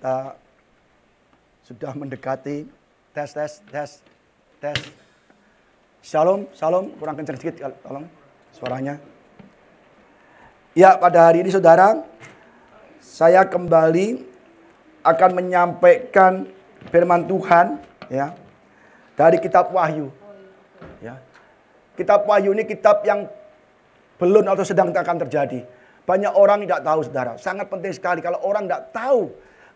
Kita sudah mendekati tes. Shalom, kurang kencang sedikit tolong suaranya. Ya, pada hari ini saudara, saya kembali akan menyampaikan firman Tuhan ya dari kitab Wahyu. Ya. Kitab Wahyu ini kitab yang belum atau sedang akan terjadi. Banyak orang tidak tahu saudara. Sangat penting sekali kalau orang tidak tahu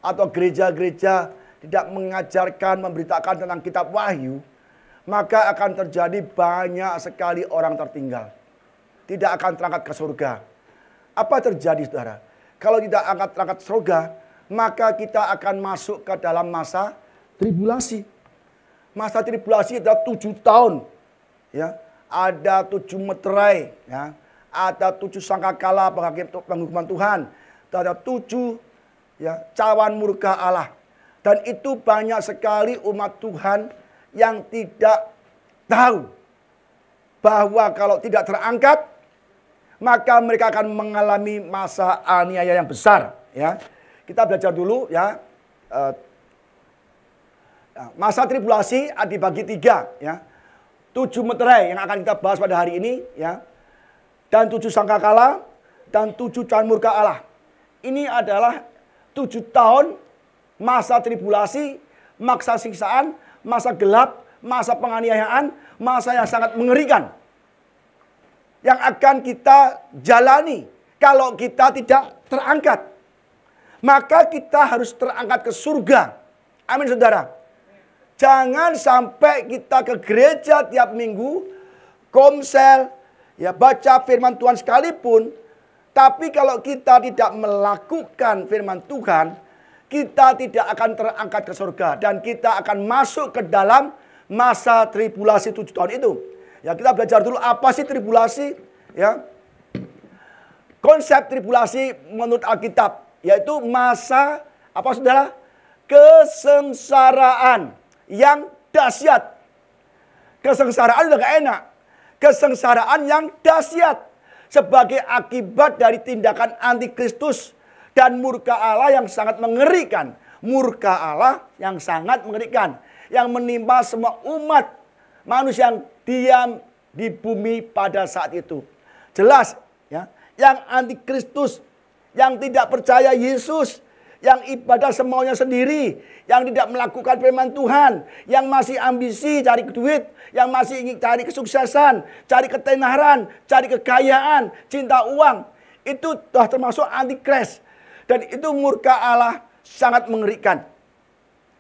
atau gereja-gereja tidak mengajarkan, memberitakan tentang kitab Wahyu, maka akan terjadi banyak sekali orang tertinggal. Tidak akan terangkat ke surga. Apa terjadi saudara? Kalau tidak angkat terangkat ke surga, maka kita akan masuk ke dalam masa tribulasi. Masa tribulasi adalah 7 tahun. Ya, ada 7 meterai. Ya, ada 7 sangkakala penghukuman Tuhan. Ada 7 ya, cawan murka Allah. Dan itu banyak sekali umat Tuhan yang tidak tahu bahwa kalau tidak terangkat, maka mereka akan mengalami masa aniaya yang besar. Ya, kita belajar dulu ya. Masa tribulasi dibagi 3 ya. 7 meterai yang akan kita bahas pada hari ini ya. Dan 7 sangkakala dan 7 cawan murka Allah. Ini adalah 7 tahun masa tribulasi, masa siksaan, masa gelap, masa penganiayaan, masa yang sangat mengerikan. Yang akan kita jalani kalau kita tidak terangkat. Maka kita harus terangkat ke surga. Amin saudara. Jangan sampai kita ke gereja tiap minggu, komsel, ya baca firman Tuhan sekalipun. Tapi kalau kita tidak melakukan firman Tuhan, kita tidak akan terangkat ke surga. Dan kita akan masuk ke dalam masa tribulasi 7 tahun itu. Ya, kita belajar dulu apa sih tribulasi. Ya. Konsep tribulasi menurut Alkitab, yaitu masa, apa saudara? Kesengsaraan yang dahsyat. Kesengsaraan udah gak enak. Kesengsaraan yang dahsyat. Sebagai akibat dari tindakan antikristus dan murka Allah yang sangat mengerikan. Murka Allah yang sangat mengerikan. Yang menimpa semua umat manusia yang diam di bumi pada saat itu. Jelas ya, yang antikristus, yang tidak percaya Yesus, yang ibadah semaunya sendiri, yang tidak melakukan firman Tuhan, yang masih ambisi cari duit, yang masih ingin cari kesuksesan, cari ketenaran, cari kekayaan, cinta uang, itu telah termasuk antikris. Dan itu murka Allah sangat mengerikan.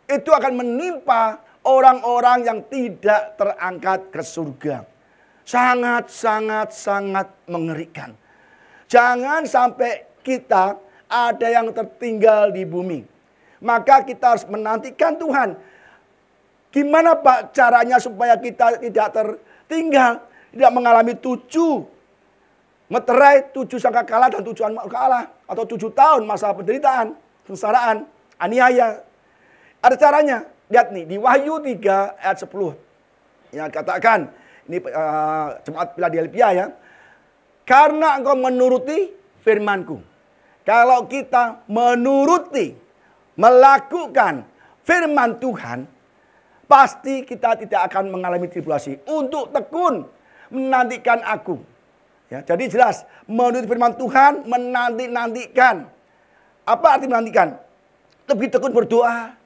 Itu akan menimpa orang-orang yang tidak terangkat ke surga. Sangat mengerikan. Jangan sampai kita ada yang tertinggal di bumi. Maka kita harus menantikan Tuhan. Gimana Pak caranya supaya kita tidak tertinggal, tidak mengalami 7 meterai, 7 sangkakala dan 7 murka Allah, atau 7 tahun masa penderitaan, kesengsaraan, aniaya. Ada caranya. Lihat nih, di Wahyu 3 ayat 10. Ya, katakan, ini jemaat Philadelphia ya. Karena engkau menuruti firmanku. Kalau kita menuruti, melakukan firman Tuhan, pasti kita tidak akan mengalami tribulasi. Untuk tekun menantikan aku. Ya, jadi jelas, menuruti firman Tuhan, menanti-nantikan. Apa arti menantikan? Lebih tekun berdoa,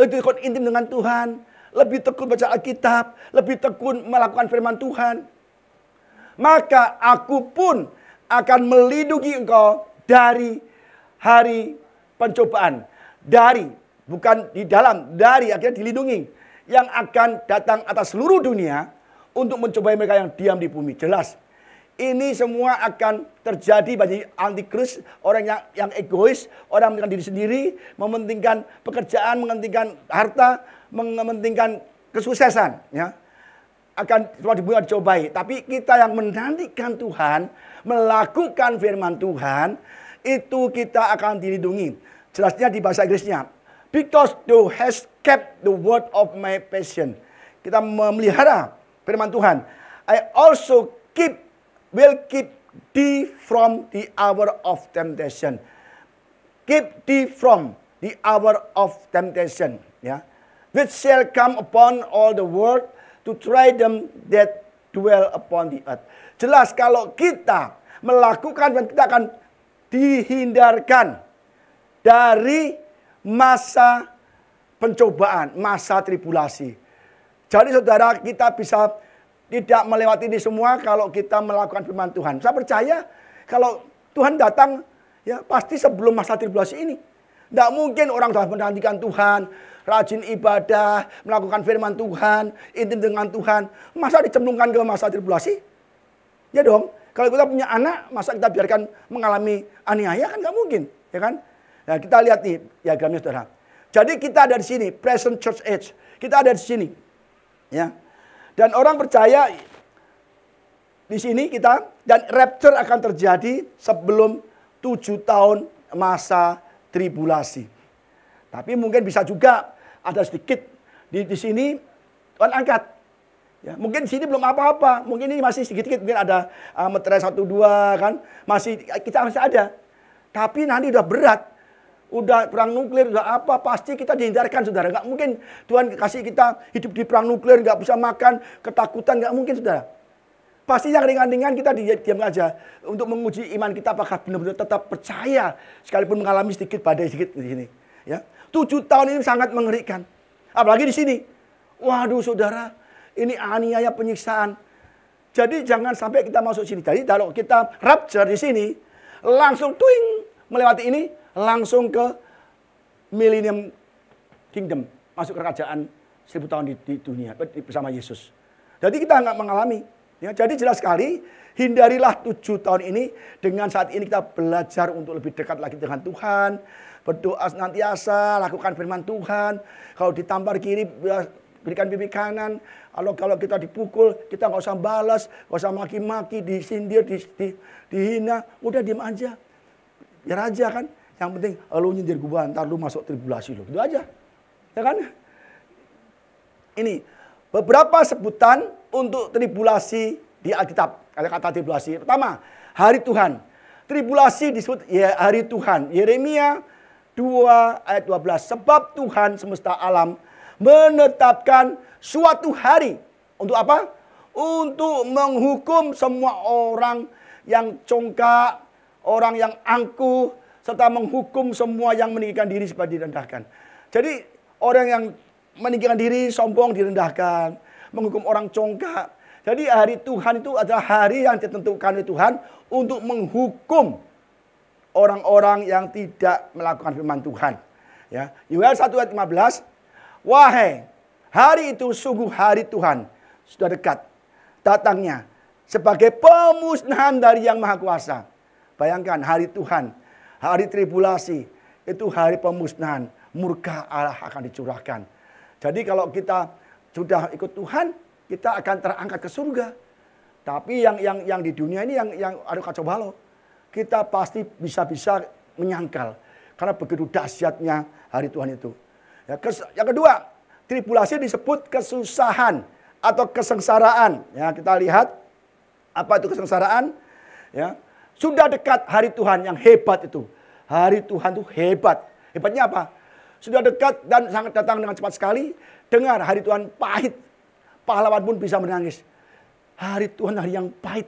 lebih tekun intim dengan Tuhan, lebih tekun baca Alkitab, lebih tekun melakukan firman Tuhan. Maka aku pun akan melindungi engkau dari hari pencobaan. Dari, bukan di dalam, dari akhirnya dilindungi. Yang akan datang atas seluruh dunia untuk mencobai mereka yang diam di bumi. Jelas. Ini semua akan terjadi bagi antikris, orang yang egois, orang yang mementingkan diri sendiri, mementingkan pekerjaan, mementingkan harta, mementingkan kesuksesan. Ya. Akan dicobai. Tapi kita yang menantikan Tuhan, melakukan firman Tuhan, itu kita akan dilindungi. Jelasnya di bahasa Inggrisnya. Because thou hast kept the word of my passion. Kita memelihara firman Tuhan. I also will keep thee from the hour of temptation. Keep thee from. the hour of temptation, ya, which shall come upon all the world to try them that dwell upon the earth. Jelas kalau kita melakukan dan kita akan dihindarkan dari masa pencobaan, masa tribulasi. Jadi saudara, kita bisa tidak melewati ini semua kalau kita melakukan firman Tuhan. Saya percaya kalau Tuhan datang, ya pasti sebelum masa tribulasi ini. Tidak mungkin orang sudah menantikan Tuhan, rajin ibadah, melakukan firman Tuhan, intim dengan Tuhan. Masa dicemplungkan ke masa tribulasi? Ya dong. Kalau kita punya anak, masa kita biarkan mengalami aniaya kan nggak mungkin, ya kan? Nah, kita lihat nih diagramnya saudara. Jadi kita ada di sini, present church age. Kita ada di sini, ya. Dan orang percaya di sini kita, dan rapture akan terjadi sebelum 7 tahun masa tribulasi. Tapi mungkin bisa juga ada sedikit di sini Tuhan angkat. Ya, mungkin di sini belum apa-apa, mungkin ini masih sedikit-sedikit, mungkin ada meterai 1-2 kan, kita masih ada. Tapi nanti udah berat, udah perang nuklir, udah apa, pasti kita dihindarkan saudara. Nggak mungkin Tuhan kasih kita hidup di perang nuklir, nggak bisa makan, ketakutan, nggak mungkin saudara. Pasti yang ringan-ringan kita diam aja untuk menguji iman kita apakah benar-benar tetap percaya sekalipun mengalami sedikit badai sedikit di sini. Ya, 7 tahun ini sangat mengerikan, apalagi di sini. Waduh saudara, ini aniaya penyiksaan. Jadi jangan sampai kita masuk sini. Jadi kalau kita rapture di sini, langsung tuing melewati ini, langsung ke millennium kingdom, masuk ke kerajaan 1000 tahun di dunia bersama Yesus. Jadi kita nggak mengalami. Ya, jadi jelas sekali, hindarilah 7 tahun ini dengan saat ini kita belajar untuk lebih dekat lagi dengan Tuhan, berdoa senantiasa, lakukan firman Tuhan. Kalau ditampar kiri, berikan pipi kanan. Kalau kita dipukul, kita nggak usah balas, nggak usah maki-maki, disindir, dihina, udah diam aja. Biar aja kan. Yang penting lu nyindir gua, ntar lu masuk tribulasi lu. Itu aja. Ya kan? Ini beberapa sebutan untuk tribulasi di Alkitab. Ada kata tribulasi. Pertama, hari Tuhan. Tribulasi disebut ya hari Tuhan. Yeremia 2 ayat 12. Sebab Tuhan semesta alam menetapkan suatu hari. Untuk apa? Untuk menghukum semua orang yang congkak, orang yang angkuh, serta menghukum semua yang meninggikan diri supaya direndahkan. Jadi orang yang meninggikan diri, sombong direndahkan, menghukum orang congkak. Jadi hari Tuhan itu adalah hari yang ditentukan oleh Tuhan untuk menghukum orang-orang yang tidak melakukan firman Tuhan. Ya, Yoel 1 ayat 15, wahai hari itu sungguh hari Tuhan sudah dekat datangnya sebagai pemusnahan dari Yang Maha Kuasa. Bayangkan hari Tuhan, hari tribulasi, itu hari pemusnahan, murka Allah akan dicurahkan. Jadi kalau kita sudah ikut Tuhan, kita akan terangkat ke surga. Tapi yang di dunia ini yang ada kacau balau, kita pasti bisa menyangkal karena begitu dahsyatnya hari Tuhan itu. Ya, yang kedua, tribulasi disebut kesusahan atau kesengsaraan. Ya, kita lihat apa itu kesengsaraan. Ya, sudah dekat hari Tuhan yang hebat itu. Hari Tuhan itu hebat. Hebatnya apa? Sudah dekat dan sangat datang dengan cepat sekali. Dengar, hari Tuhan pahit. Pahlawan pun bisa menangis. Hari Tuhan hari yang pahit.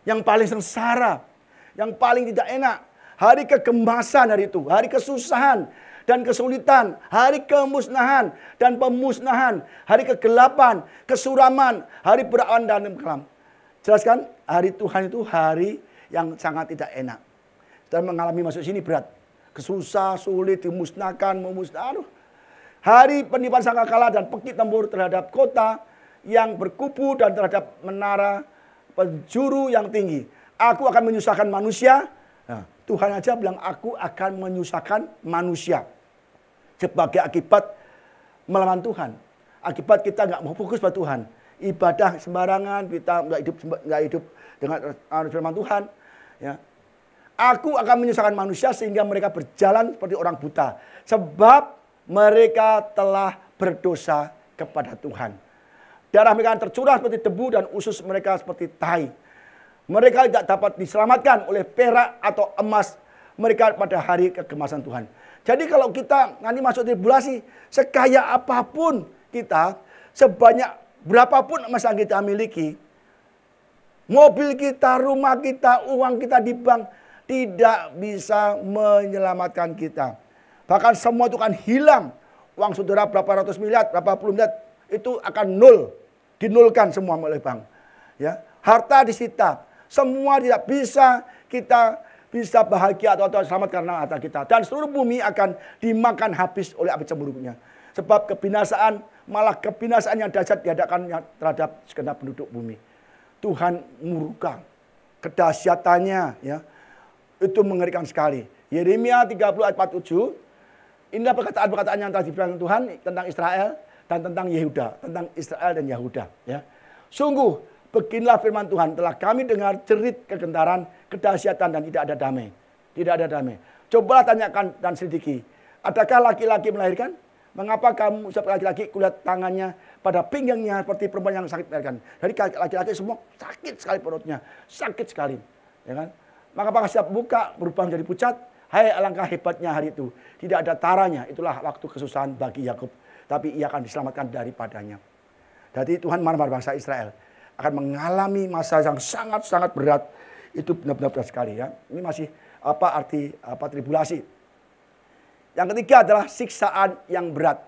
Yang paling sengsara. Yang paling tidak enak. Hari kegemasan hari itu. Hari kesusahan dan kesulitan. Hari kemusnahan dan pemusnahan. Hari kegelapan, kesuraman. Hari berawan dan kelam. Jelaskan, hari Tuhan itu hari yang sangat tidak enak. Dan mengalami masuk sini berat. Kesusah, sulit, dimusnahkan, memusnahkan. Hari penipuan sangkakala dan pekik tempur terhadap kota yang berkubu dan terhadap menara penjuru yang tinggi. Aku akan menyusahkan manusia. Nah, Tuhan aja bilang aku akan menyusahkan manusia. Sebagai akibat melawan Tuhan. Akibat kita nggak mau fokus pada Tuhan. Ibadah sembarangan, kita nggak hidup dengan firman Tuhan. Ya. Aku akan menyusahkan manusia sehingga mereka berjalan seperti orang buta. Sebab mereka telah berdosa kepada Tuhan. Darah mereka tercurah seperti debu dan usus mereka seperti tai. Mereka tidak dapat diselamatkan oleh perak atau emas mereka pada hari kegemasan Tuhan. Jadi kalau kita nanti masuk tribulasi, sekaya apapun kita, sebanyak berapapun emas yang kita miliki, mobil kita, rumah kita, uang kita di bank, tidak bisa menyelamatkan kita. Bahkan semua itu akan hilang. Uang saudara berapa ratus miliar, berapa puluh miliar, itu akan nol. Dinulkan semua oleh bank. Ya, harta disita. Semua tidak bisa kita bisa bahagia atau selamat karena harta kita. Dan seluruh bumi akan dimakan habis oleh api cemburunya. Sebab kebinasaan, malah kebinasaan yang dahsyat diadakan terhadap segenap penduduk bumi. Tuhan murka. Kedahsyatannya ya, itu mengerikan sekali. Yeremia 30 ayat 47. Inilah perkataan-perkataan yang telah dibilang Tuhan tentang Israel dan tentang Yehuda. Tentang Israel dan Yehuda. Ya. Sungguh, beginilah firman Tuhan, telah kami dengar jerit kegentaran, kedahsyatan dan tidak ada damai. Tidak ada damai. Cobalah tanyakan dan selidiki. Adakah laki-laki melahirkan? Mengapa kamu seperti laki-laki kulihat tangannya pada pinggangnya seperti perempuan yang sakit melahirkan? Jadi laki-laki semua sakit sekali perutnya. Sakit sekali. Ya kan? Maka apakah siap buka berubah menjadi pucat? Hai alangkah hebatnya hari itu. Tidak ada taranya. Itulah waktu kesusahan bagi Yakub. Tapi ia akan diselamatkan daripadanya. Jadi Tuhan marah-marah bangsa Israel akan mengalami masa yang sangat-sangat berat. Itu benar-benar berat sekali ya. Ini masih arti tribulasi. Yang ketiga adalah siksaan yang berat.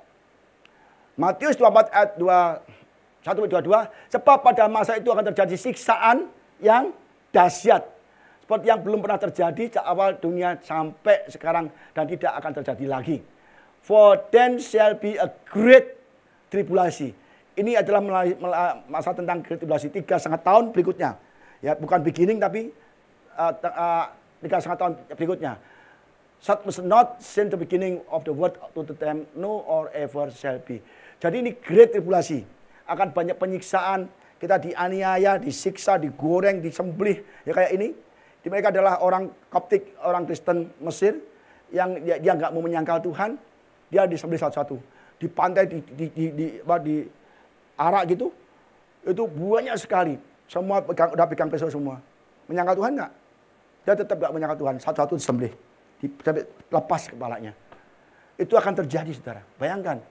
Matius 24 ayat 1-22. Sebab pada masa itu akan terjadi siksaan yang dahsyat. Seperti yang belum pernah terjadi sejak awal dunia sampai sekarang dan tidak akan terjadi lagi. For then shall be a great tribulation. Ini adalah masa tentang great tribulation 3,5 tahun berikutnya. Ya, bukan beginning tapi 3,5 tahun berikutnya. Such was not since the beginning of the world to the time no or ever shall be. Jadi ini great tribulation. Akan banyak penyiksaan, kita dianiaya, disiksa, digoreng, disembelih. Ya kayak ini. Mereka adalah orang Koptik, orang Kristen Mesir yang dia nggak mau menyangkal Tuhan, dia disembelih satu-satu, di pantai, di arak gitu, itu banyak sekali, semua udah pegang pisau semua, menyangkal Tuhan nggak? Dia tetap nggak menyangkal Tuhan, satu-satu disembelih, lepas kepalanya, itu akan terjadi saudara, bayangkan,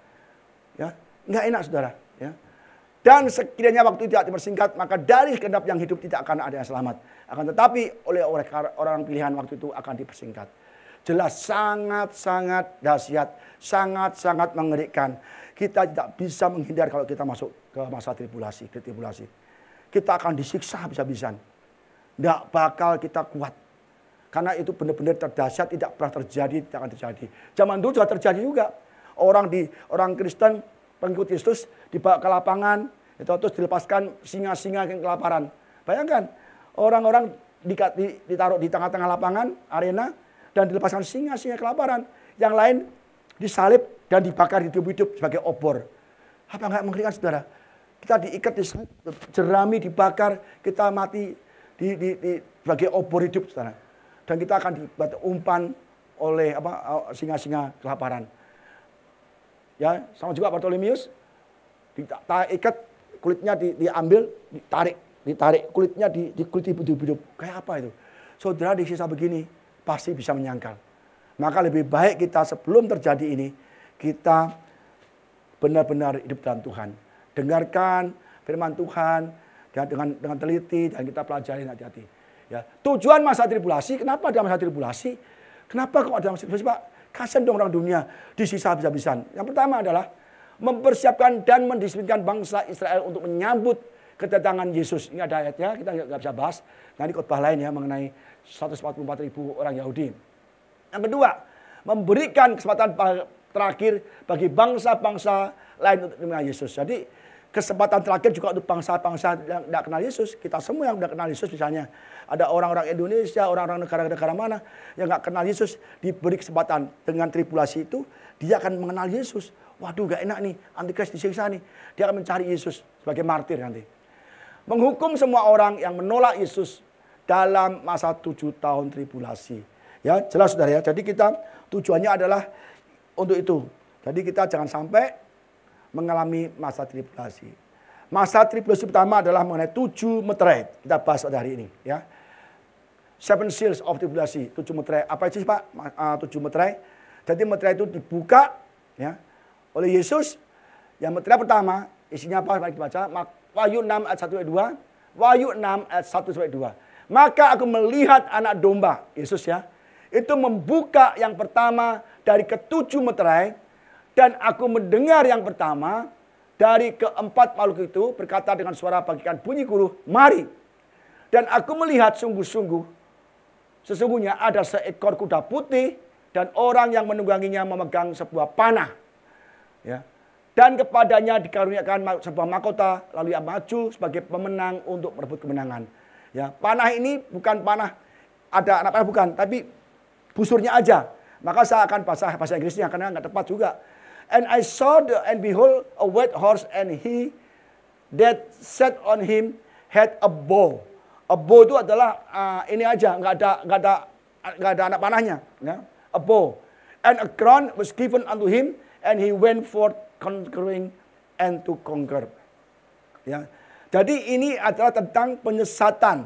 ya nggak enak saudara, ya. Dan sekiranya waktu tidak dipersingkat, maka dari segenap yang hidup tidak akan ada yang selamat. Akan tetapi oleh orang pilihan waktu itu akan dipersingkat. Jelas sangat-sangat dahsyat, sangat-sangat mengerikan. Kita tidak bisa menghindar kalau kita masuk ke masa tribulasi, Kita akan disiksa habis-habisan. Tidak bakal kita kuat. Karena itu benar-benar terdahsyat, tidak pernah terjadi, tidak akan terjadi. Zaman dulu juga terjadi juga. Orang Kristen, pengikut Yesus dibawa ke lapangan, itu terus dilepaskan singa-singa yang kelaparan. Bayangkan, orang-orang ditaruh di tengah-tengah lapangan, arena, dan dilepaskan singa-singa kelaparan. Yang lain disalib dan dibakar hidup-hidup sebagai obor. Apa enggak mengerikan saudara? Kita diikat, jerami, dibakar, kita mati sebagai obor hidup saudara. Dan kita akan dibuat umpan oleh singa-singa kelaparan. Ya, sama juga Bartolomeus diikat, kulitnya diambil, ditarik kulitnya dikulit hidup-hidup. Kayak apa itu? Saudara disiksa begini pasti bisa menyangkal. Maka lebih baik kita sebelum terjadi ini kita benar-benar hidup dalam Tuhan. Dengarkan firman Tuhan dan dengan teliti dan kita pelajari hati-hati. Ya, tujuan masa tribulasi, kenapa ada masa tribulasi? Kenapa kok ada masa tribulasi, Pak? Kasihan dong orang dunia disiksa habis-habisan. Yang pertama adalah mempersiapkan dan mendisiplinkan bangsa Israel untuk menyambut kedatangan Yesus. Ini ada ayatnya, kita nggak bisa bahas. Nanti khotbah lain ya mengenai 144.000 orang Yahudi. Yang kedua, memberikan kesempatan terakhir bagi bangsa-bangsa lain untuk menerima Yesus. Jadi kesempatan terakhir juga untuk bangsa-bangsa yang tidak kenal Yesus. Kita semua yang tidak kenal Yesus misalnya. Ada orang-orang Indonesia, orang-orang negara-negara mana yang nggak kenal Yesus. Diberi kesempatan dengan tribulasi itu. Dia akan mengenal Yesus. Waduh gak enak nih, Antikris disiksa nih. Dia akan mencari Yesus sebagai martir nanti. Menghukum semua orang yang menolak Yesus dalam masa 7 tahun tribulasi. Ya jelas saudara ya. Jadi kita tujuannya adalah untuk itu. Jadi kita jangan sampai mengalami masa tribulasi. Masa tribulasi pertama adalah mengenai 7 meterai. Kita bahas pada hari ini. Ya. 7 seals of tribulasi. 7 meterai. Apa itu sih Pak? 7 meterai. Jadi meterai itu dibuka ya oleh Yesus. Yang meterai pertama isinya apa? Mari dibaca. Wahyu 6 ayat 1 ayat 2. Wahyu 6 ayat 1 sampai 2. Maka aku melihat anak domba, Yesus ya, itu membuka yang pertama dari ketujuh meterai, dan aku mendengar yang pertama dari keempat makhluk itu berkata dengan suara bagaikan bunyi guruh, mari. Dan aku melihat sesungguhnya ada seekor kuda putih dan orang yang menungganginya memegang sebuah panah. Ya. Dan kepadanya dikaruniakan sebuah mahkota, lalu ia maju sebagai pemenang untuk merebut kemenangan. Ya, panah ini bukan panah ada anak panah bukan, tapi busurnya aja. Maka saya akan bahasa Inggrisnya karena nggak tepat juga. And I saw and behold a white horse, and he that sat on him had a bow. A bow itu adalah ini aja, nggak ada anak panahnya. Ya. A bow. And a crown was given unto him, and he went forth conquering and to conquer. Ya. Jadi ini adalah tentang penyesatan.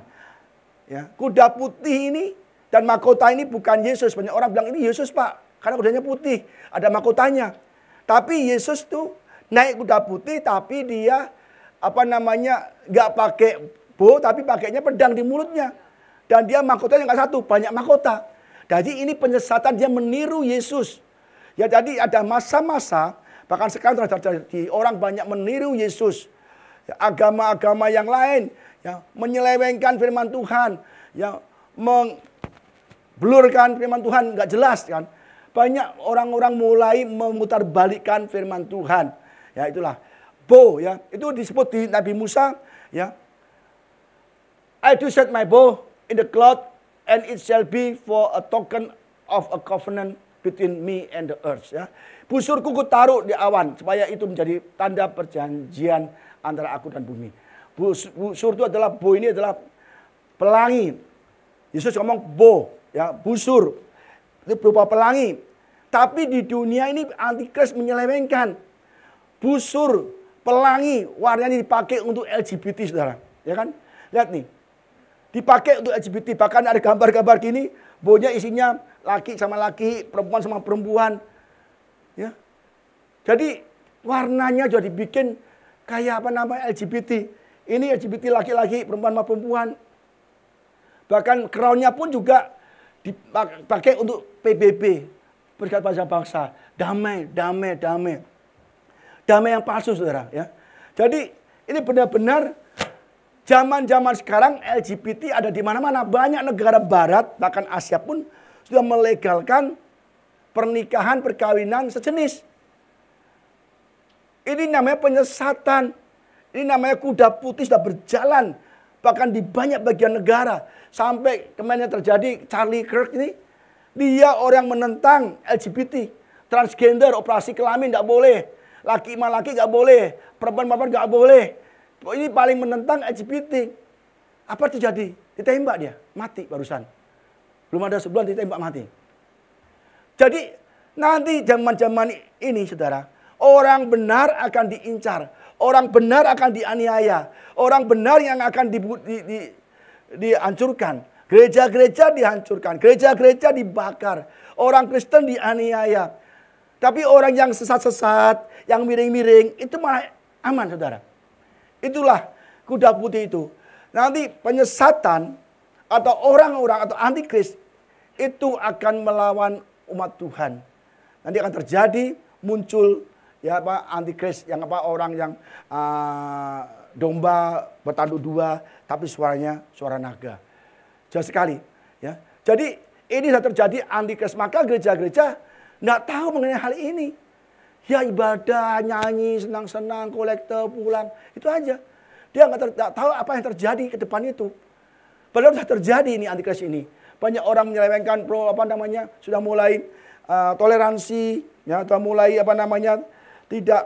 Ya. Kuda putih ini dan mahkota ini bukan Yesus. Banyak orang bilang ini Yesus Pak, karena kudanya putih, ada mahkotanya. Tapi Yesus tuh naik kuda putih, tapi dia nggak pakai bow, tapi pakainya pedang di mulutnya. Dan dia mahkotanya nggak satu, banyak mahkota. Jadi ini penyesatan, dia meniru Yesus. Ya, jadi ada masa-masa, bahkan sekarang terjadi orang banyak meniru Yesus. Ya, agama-agama yang lain ya, menyelewengkan firman Tuhan, ya, blurkan firman Tuhan, nggak jelas kan. Banyak orang-orang mulai memutarbalikkan firman Tuhan. Ya, itulah bow ya. Itu disebut di Nabi Musa ya. I do set my bow in the cloud, and it shall be for a token of a covenant between me and the earth ya. Busurku kutaruh di awan supaya itu menjadi tanda perjanjian antara aku dan bumi. Busur itu adalah bow, ini adalah pelangi. Yesus ngomong bow ya, busur itu berupa pelangi. Tapi di dunia ini antikris menyelewengkan. Busur pelangi warnanya dipakai untuk LGBT saudara, ya kan? Lihat nih. Dipakai untuk LGBT, bahkan ada gambar-gambar gini, baunya isinya laki sama laki, perempuan sama perempuan. Ya. Jadi warnanya juga dibikin kayak LGBT. Ini LGBT laki-laki, perempuan sama perempuan. Bahkan crownnya pun juga dipakai untuk PBB, Persatuan Bangsa-Bangsa. Damai, damai, damai. Damai yang palsu saudara. Ya. Jadi ini benar-benar zaman-zaman sekarang LGBT ada di mana-mana. Banyak negara barat, bahkan Asia pun sudah melegalkan pernikahan, perkawinan sejenis. Ini namanya penyesatan. Ini namanya kuda putih sudah berjalan. Bahkan di banyak bagian negara. Sampai kemarin terjadi Charlie Kirk ini. Dia orang menentang LGBT. Transgender, operasi kelamin tidak boleh. Laki sama laki tidak boleh. Perempuan-perempuan tidak boleh. Ini paling menentang LGBT. Apa terjadi? Ditembak dia, mati barusan. Belum ada sebulan ditembak mati. Jadi nanti zaman-zaman ini saudara, orang benar akan diincar. Orang benar akan dianiaya. Orang benar yang akan dihancurkan. Gereja-gereja dihancurkan. Gereja-gereja dibakar. Orang Kristen dianiaya. Tapi orang yang sesat-sesat, yang miring-miring, itu malah aman saudara. Itulah kuda putih itu. Nanti penyesatan atau orang-orang atau antikris itu akan melawan umat Tuhan. Nanti akan terjadi muncul ya antikris yang orang yang domba bertanduk dua tapi suaranya suara naga. Jelas sekali ya. Jadi ini sudah terjadi antikris, maka gereja-gereja nggak tahu mengenai hal ini. Ya ibadah, nyanyi, senang-senang, kolekte, pulang. Itu aja. Dia nggak tahu apa yang terjadi ke depan itu. Padahal sudah terjadi ini antikris ini. Banyak orang menyelewengkan sudah mulai toleransi, ya, sudah mulai tidak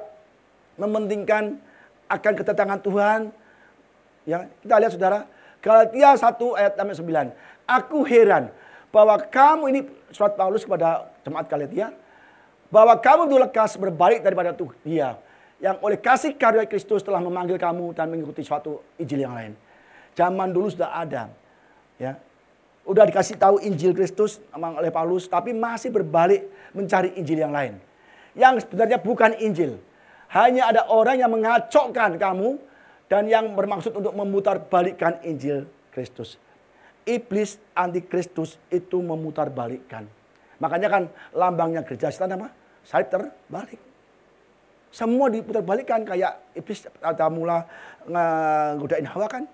mementingkan akan kedatangan Tuhan. Ya, kita lihat saudara, Galatia 1 ayat 9. Aku heran bahwa kamu ini, surat Paulus kepada jemaat Galatia, bahwa kamu itu lekas berbalik daripada Dia yang oleh kasih karunia Kristus telah memanggil kamu dan mengikuti suatu Injil yang lain. Zaman dulu sudah ada, ya, udah dikasih tahu Injil Kristus oleh Paulus, tapi masih berbalik mencari Injil yang lain. Yang sebenarnya bukan Injil. Hanya ada orang yang mengacaukan kamu dan yang bermaksud untuk memutarbalikkan Injil Kristus. Iblis antikristus itu memutarbalikkan. Makanya kan lambangnya gereja setan apa? Salib terbalik. Semua diputarbalikkan kayak iblis ada mula ngodain Hawa kan.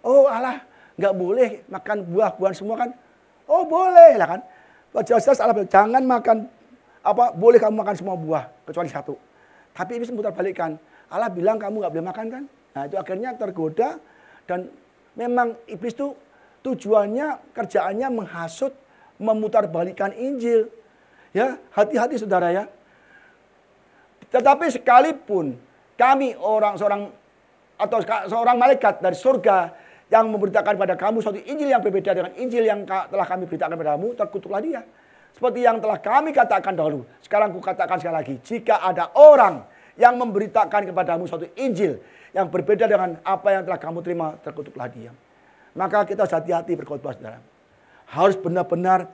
Oh Allah, nggak boleh makan buah-buahan semua kan? Oh boleh lah kan? Jelas-jelas Allah bilang, jangan makan apa? Boleh kamu makan semua buah kecuali satu. Tapi iblis memutarbalikkan. Allah bilang kamu nggak boleh makan kan? Nah itu akhirnya tergoda dan memang iblis itu tujuannya, kerjaannya menghasut, memutarbalikkan Injil. Ya, hati-hati saudara ya. Tetapi sekalipun kami seorang malaikat dari surga yang memberitakan pada kamu suatu Injil yang berbeda dengan Injil yang telah kami beritakan padamu, terkutuklah dia. Seperti yang telah kami katakan dahulu. Sekarang kukatakan sekali lagi, jika ada orang yang memberitakan kepadamu suatu Injil yang berbeda dengan apa yang telah kamu terima, terkutuklah dia. Maka kita harus hati-hati berkhotbah, saudara. Harus benar-benar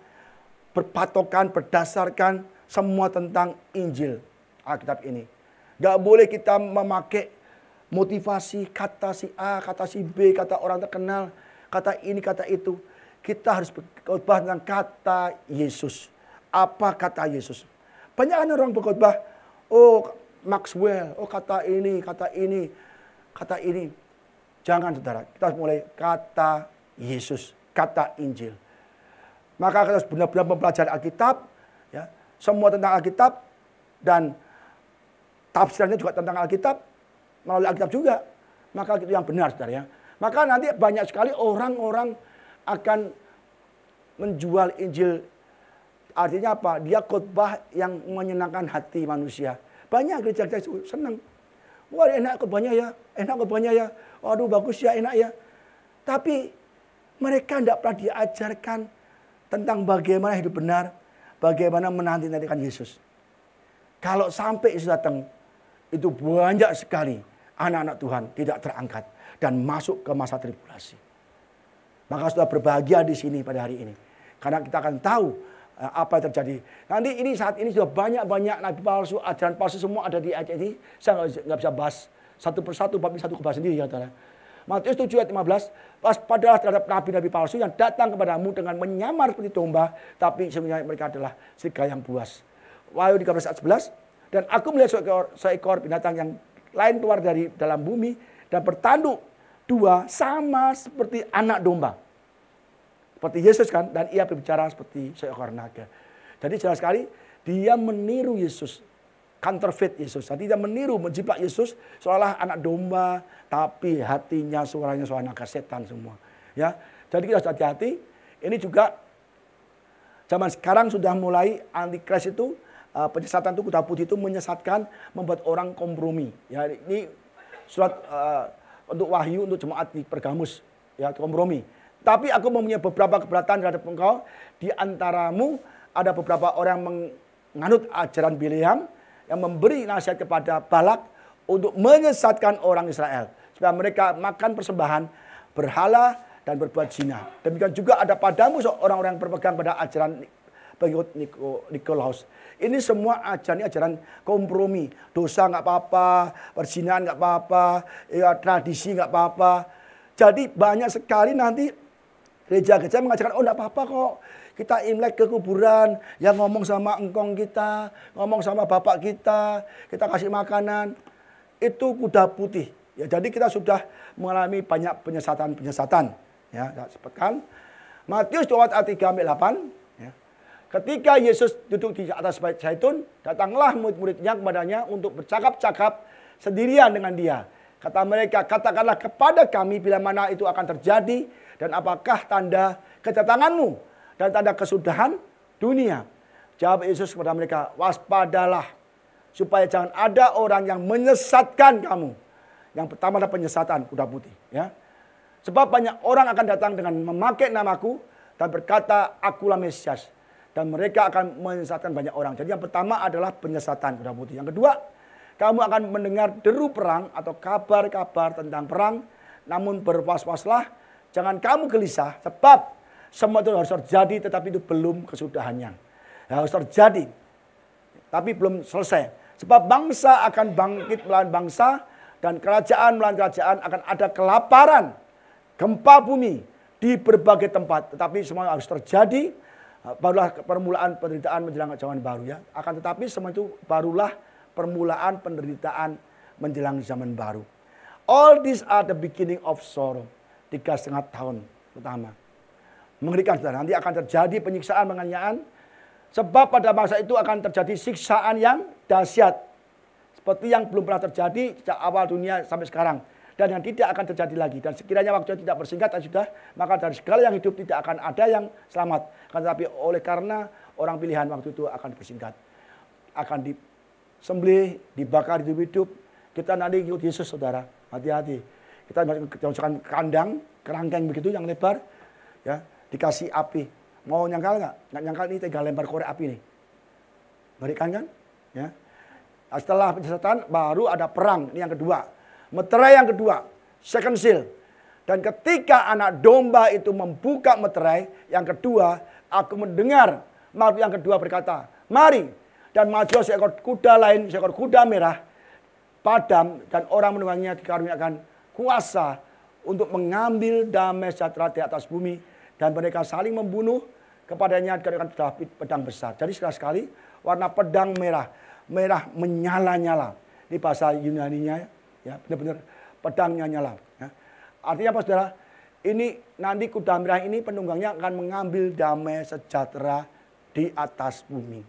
berpatokan, berdasarkan semua tentang Injil Alkitab ini. Gak boleh kita memakai motivasi kata si A, kata si B, kata orang terkenal, kata ini, kata itu. Kita harus berkhotbah tentang kata Yesus. Apa kata Yesus? Banyak orang berkhotbah, oh Maxwell, oh kata ini, kata ini, kata ini. Jangan saudara, kita harus mulai kata Yesus, kata Injil. Maka kita harus benar-benar mempelajari Alkitab, ya, semua tentang Alkitab, dan tafsirannya juga tentang Alkitab, melalui Alkitab juga. Maka itu yang benar saudara ya. Maka nanti banyak sekali orang-orang akan menjual Injil. Artinya apa? Dia khotbah yang menyenangkan hati manusia. Banyak gereja-gereja senang. Wah enak khotbahnya ya, enak khotbahnya ya. Waduh bagus ya, enak ya. Tapi mereka tidak pernah diajarkan tentang bagaimana hidup benar, bagaimana menanti-nantikan Yesus. Kalau sampai Yesus datang, itu banyak sekali anak-anak Tuhan tidak terangkat dan masuk ke masa tribulasi. Maka sudah berbahagia di sini pada hari ini. Karena kita akan tahu apa yang terjadi. Nanti ini saat ini sudah banyak-banyak nabi palsu, ajaran palsu semua ada di ayat ini. Saya nggak bisa bahas satu persatu, bab ini satu kebahas sendiri ya saudara. Matius 7 ayat 15, waspadalah terhadap nabi-nabi palsu yang datang kepadamu dengan menyamar seperti domba, tapi sebenarnya mereka adalah serigala yang buas. Wahyu 13 ayat 11, dan aku melihat seekor binatang yang lain keluar dari dalam bumi dan bertanduk dua sama seperti anak domba. Seperti Yesus kan, dan ia berbicara seperti seekor naga. Jadi jelas sekali dia meniru Yesus, counterfeit Yesus. Jadi dia meniru, menjiplak Yesus seolah anak domba, tapi hatinya suaranya suara naga, setan semua. Ya, jadi kita harus hati-hati. Ini juga zaman sekarang sudah mulai antikris itu, penyesatan itu, kuda putih itu menyesatkan, membuat orang kompromi. Ya, ini surat untuk wahyu untuk jemaat di Pergamus, ya kompromi. Tapi aku mempunyai beberapa keberatan terhadap engkau. Di antaramu ada beberapa orang yang menganut ajaran Bileam yang memberi nasihat kepada Balak untuk menyesatkan orang Israel supaya mereka makan persembahan berhala dan berbuat zina. Demikian juga ada padamu orang-orang yang berpegang pada ajaran pengikut Nikolaus. Ini semua ajaran kompromi. Dosa nggak apa-apa, perzinahan nggak apa-apa, ya, tradisi nggak apa-apa. Jadi banyak sekali nanti gereja-gereja mengajarkan, oh enggak apa-apa kok. Kita Imlek ke kuburan, yang ngomong sama engkong kita, ngomong sama bapak kita kasih makanan. Itu kuda putih. Ya, jadi kita sudah mengalami banyak penyesatan-penyesatan. Ya, saya sebutkan. Matius 24 ayat 3-8. Ya. Ketika Yesus duduk di atas bait zaitun, datanglah murid-muridnya kepadanya untuk bercakap-cakap sendirian dengan dia. Kata mereka, katakanlah kepada kami bila mana itu akan terjadi, dan apakah tanda kedatanganmu dan tanda kesudahan dunia. Jawab Yesus kepada mereka, waspadalah supaya jangan ada orang yang menyesatkan kamu. Yang pertama adalah penyesatan kuda putih. Ya. Sebab banyak orang akan datang dengan memakai namaku dan berkata, akulah Mesias. Dan mereka akan menyesatkan banyak orang. Jadi yang pertama adalah penyesatan kuda putih. Yang kedua, kamu akan mendengar deru perang atau kabar-kabar tentang perang. Namun berwas-waslah, jangan kamu gelisah, sebab Semua itu harus terjadi, tetapi itu belum kesudahannya. Harus terjadi, tapi belum selesai. Sebab bangsa akan bangkit melawan bangsa, dan kerajaan melawan kerajaan, akan ada kelaparan, gempa bumi di berbagai tempat. Tetapi semua harus terjadi, barulah permulaan penderitaan menjelang zaman baru ya. Akan tetapi semua itu barulah permulaan penderitaan menjelang zaman baru. All these are the beginning of sorrow. 3,5 tahun pertama. Mengerikan saudara. Nanti akan terjadi penyiksaan, penganiayaan. Sebab pada masa itu akan terjadi siksaan yang dahsyat. Seperti yang belum pernah terjadi sejak awal dunia sampai sekarang. Dan yang tidak akan terjadi lagi. Dan sekiranya waktunya tidak bersingkat dan sudah, maka dari segala yang hidup tidak akan ada yang selamat. Tetapi oleh karena orang pilihan waktu itu akan bersingkat. Akan disembelih, dibakar hidup-hidup. Kita nanti ikut Yesus saudara. Hati-hati. Kita masukkan kandang, kerangkeng begitu yang lebar. Ya, dikasih api. Mau nyangkal nggak? Nggak nyangkal ini tinggal lempar korek api nih. Mengerikan kan? Ya. Setelah penyesatan baru ada perang. Ini yang kedua. Meterai yang kedua. Second seal. Dan ketika anak domba itu membuka meterai yang kedua, aku mendengar makhluk yang kedua berkata, mari. Dan maju seekor kuda lain, seekor kuda merah, padam, dan orang menungganginya dikaruniakan kuasa untuk mengambil damai sejahtera di atas bumi. Dan mereka saling membunuh, kepadanya dikatakan pedang besar. Jadi sekali warna pedang merah. Merah menyala-nyala. Ini bahasa Yunaninya ya, benar-benar pedangnya nyala. Ya. Artinya apa saudara? Ini nanti kuda merah ini penunggangnya akan mengambil damai sejahtera di atas bumi.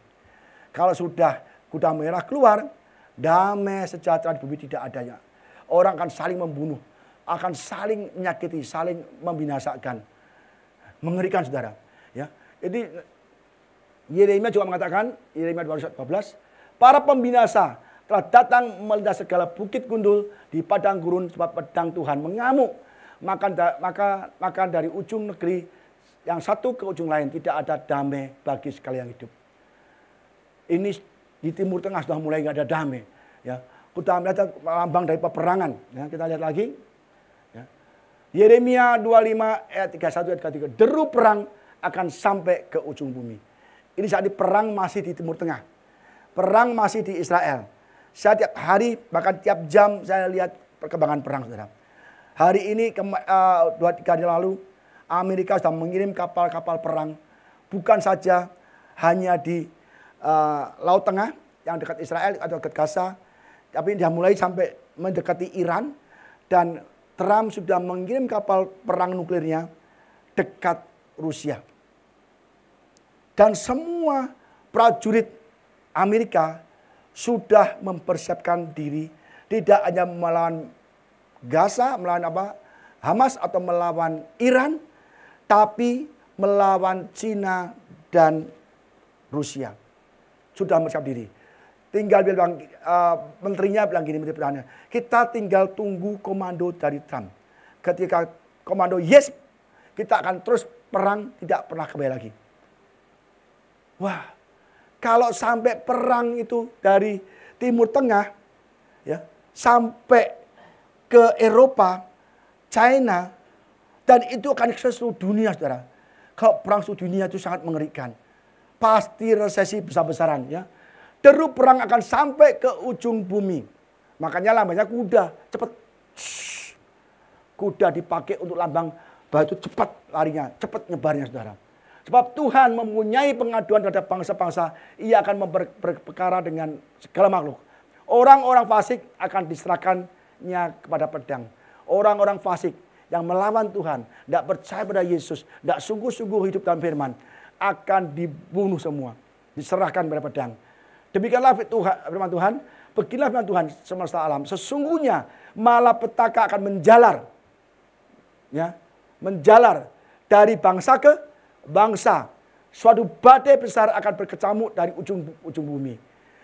Kalau sudah kuda merah keluar, damai sejahtera di bumi tidak adanya. Orang akan saling membunuh, akan saling menyakiti, saling membinasakan. Mengerikan saudara. Ya. Jadi Yeremia juga mengatakan, Yeremia 12, para pembinasa telah datang melintas segala bukit gundul di padang gurun sebab pedang Tuhan mengamuk. Maka dari ujung negeri yang satu ke ujung lain tidak ada damai bagi segala yang hidup. Ini di Timur Tengah sudah mulai nggak ada damai. Ya. Kita melihat lambang dari peperangan. Ya, kita lihat lagi. Ya. Yeremia 25 ayat 31 ayat 33. Deru perang akan sampai ke ujung bumi. Ini saat ini perang masih di Timur Tengah. Perang masih di Israel. Saya tiap hari bahkan tiap jam saya lihat perkembangan perang saudara. Hari ini 2-3 hari lalu Amerika sudah mengirim kapal-kapal perang. Bukan saja hanya di Laut Tengah yang dekat Israel atau dekat Gaza. Tapi dia mulai sampai mendekati Iran. Dan Trump sudah mengirim kapal perang nuklirnya dekat Rusia. Dan semua prajurit Amerika sudah mempersiapkan diri. Tidak hanya melawan Gaza, melawan Hamas atau melawan Iran. Tapi melawan Cina dan Rusia. Sudah mempersiapkan diri. Tinggal bilang, menterinya bilang gini, Menteri Pertahanan. Kita tinggal tunggu komando dari Trump. Ketika komando yes, kita akan terus perang, tidak pernah kembali lagi. Wah, kalau sampai perang itu dari Timur Tengah, ya, sampai ke Eropa, China, dan itu akan ke seluruh dunia, saudara. Kalau perang seluruh dunia itu sangat mengerikan. Pasti resesi besar-besaran, ya. Deru perang akan sampai ke ujung bumi. Makanya lambangnya kuda, cepat. Kuda dipakai untuk lambang bahwa itu cepat larinya, cepat nyebarnya, saudara. Sebab Tuhan mempunyai pengaduan terhadap bangsa-bangsa, ia akan berperkara dengan segala makhluk. Orang-orang fasik akan diserahkannya kepada pedang. Orang-orang fasik yang melawan Tuhan, tidak percaya pada Yesus, tidak sungguh-sungguh hidup dalam firman, akan dibunuh semua, diserahkan pada pedang. Demikianlah firman Tuhan, beginilah firman Tuhan semesta alam. Sesungguhnya malapetaka akan menjalar, ya, menjalar dari bangsa ke bangsa. Suatu badai besar akan berkecamuk dari ujung bumi.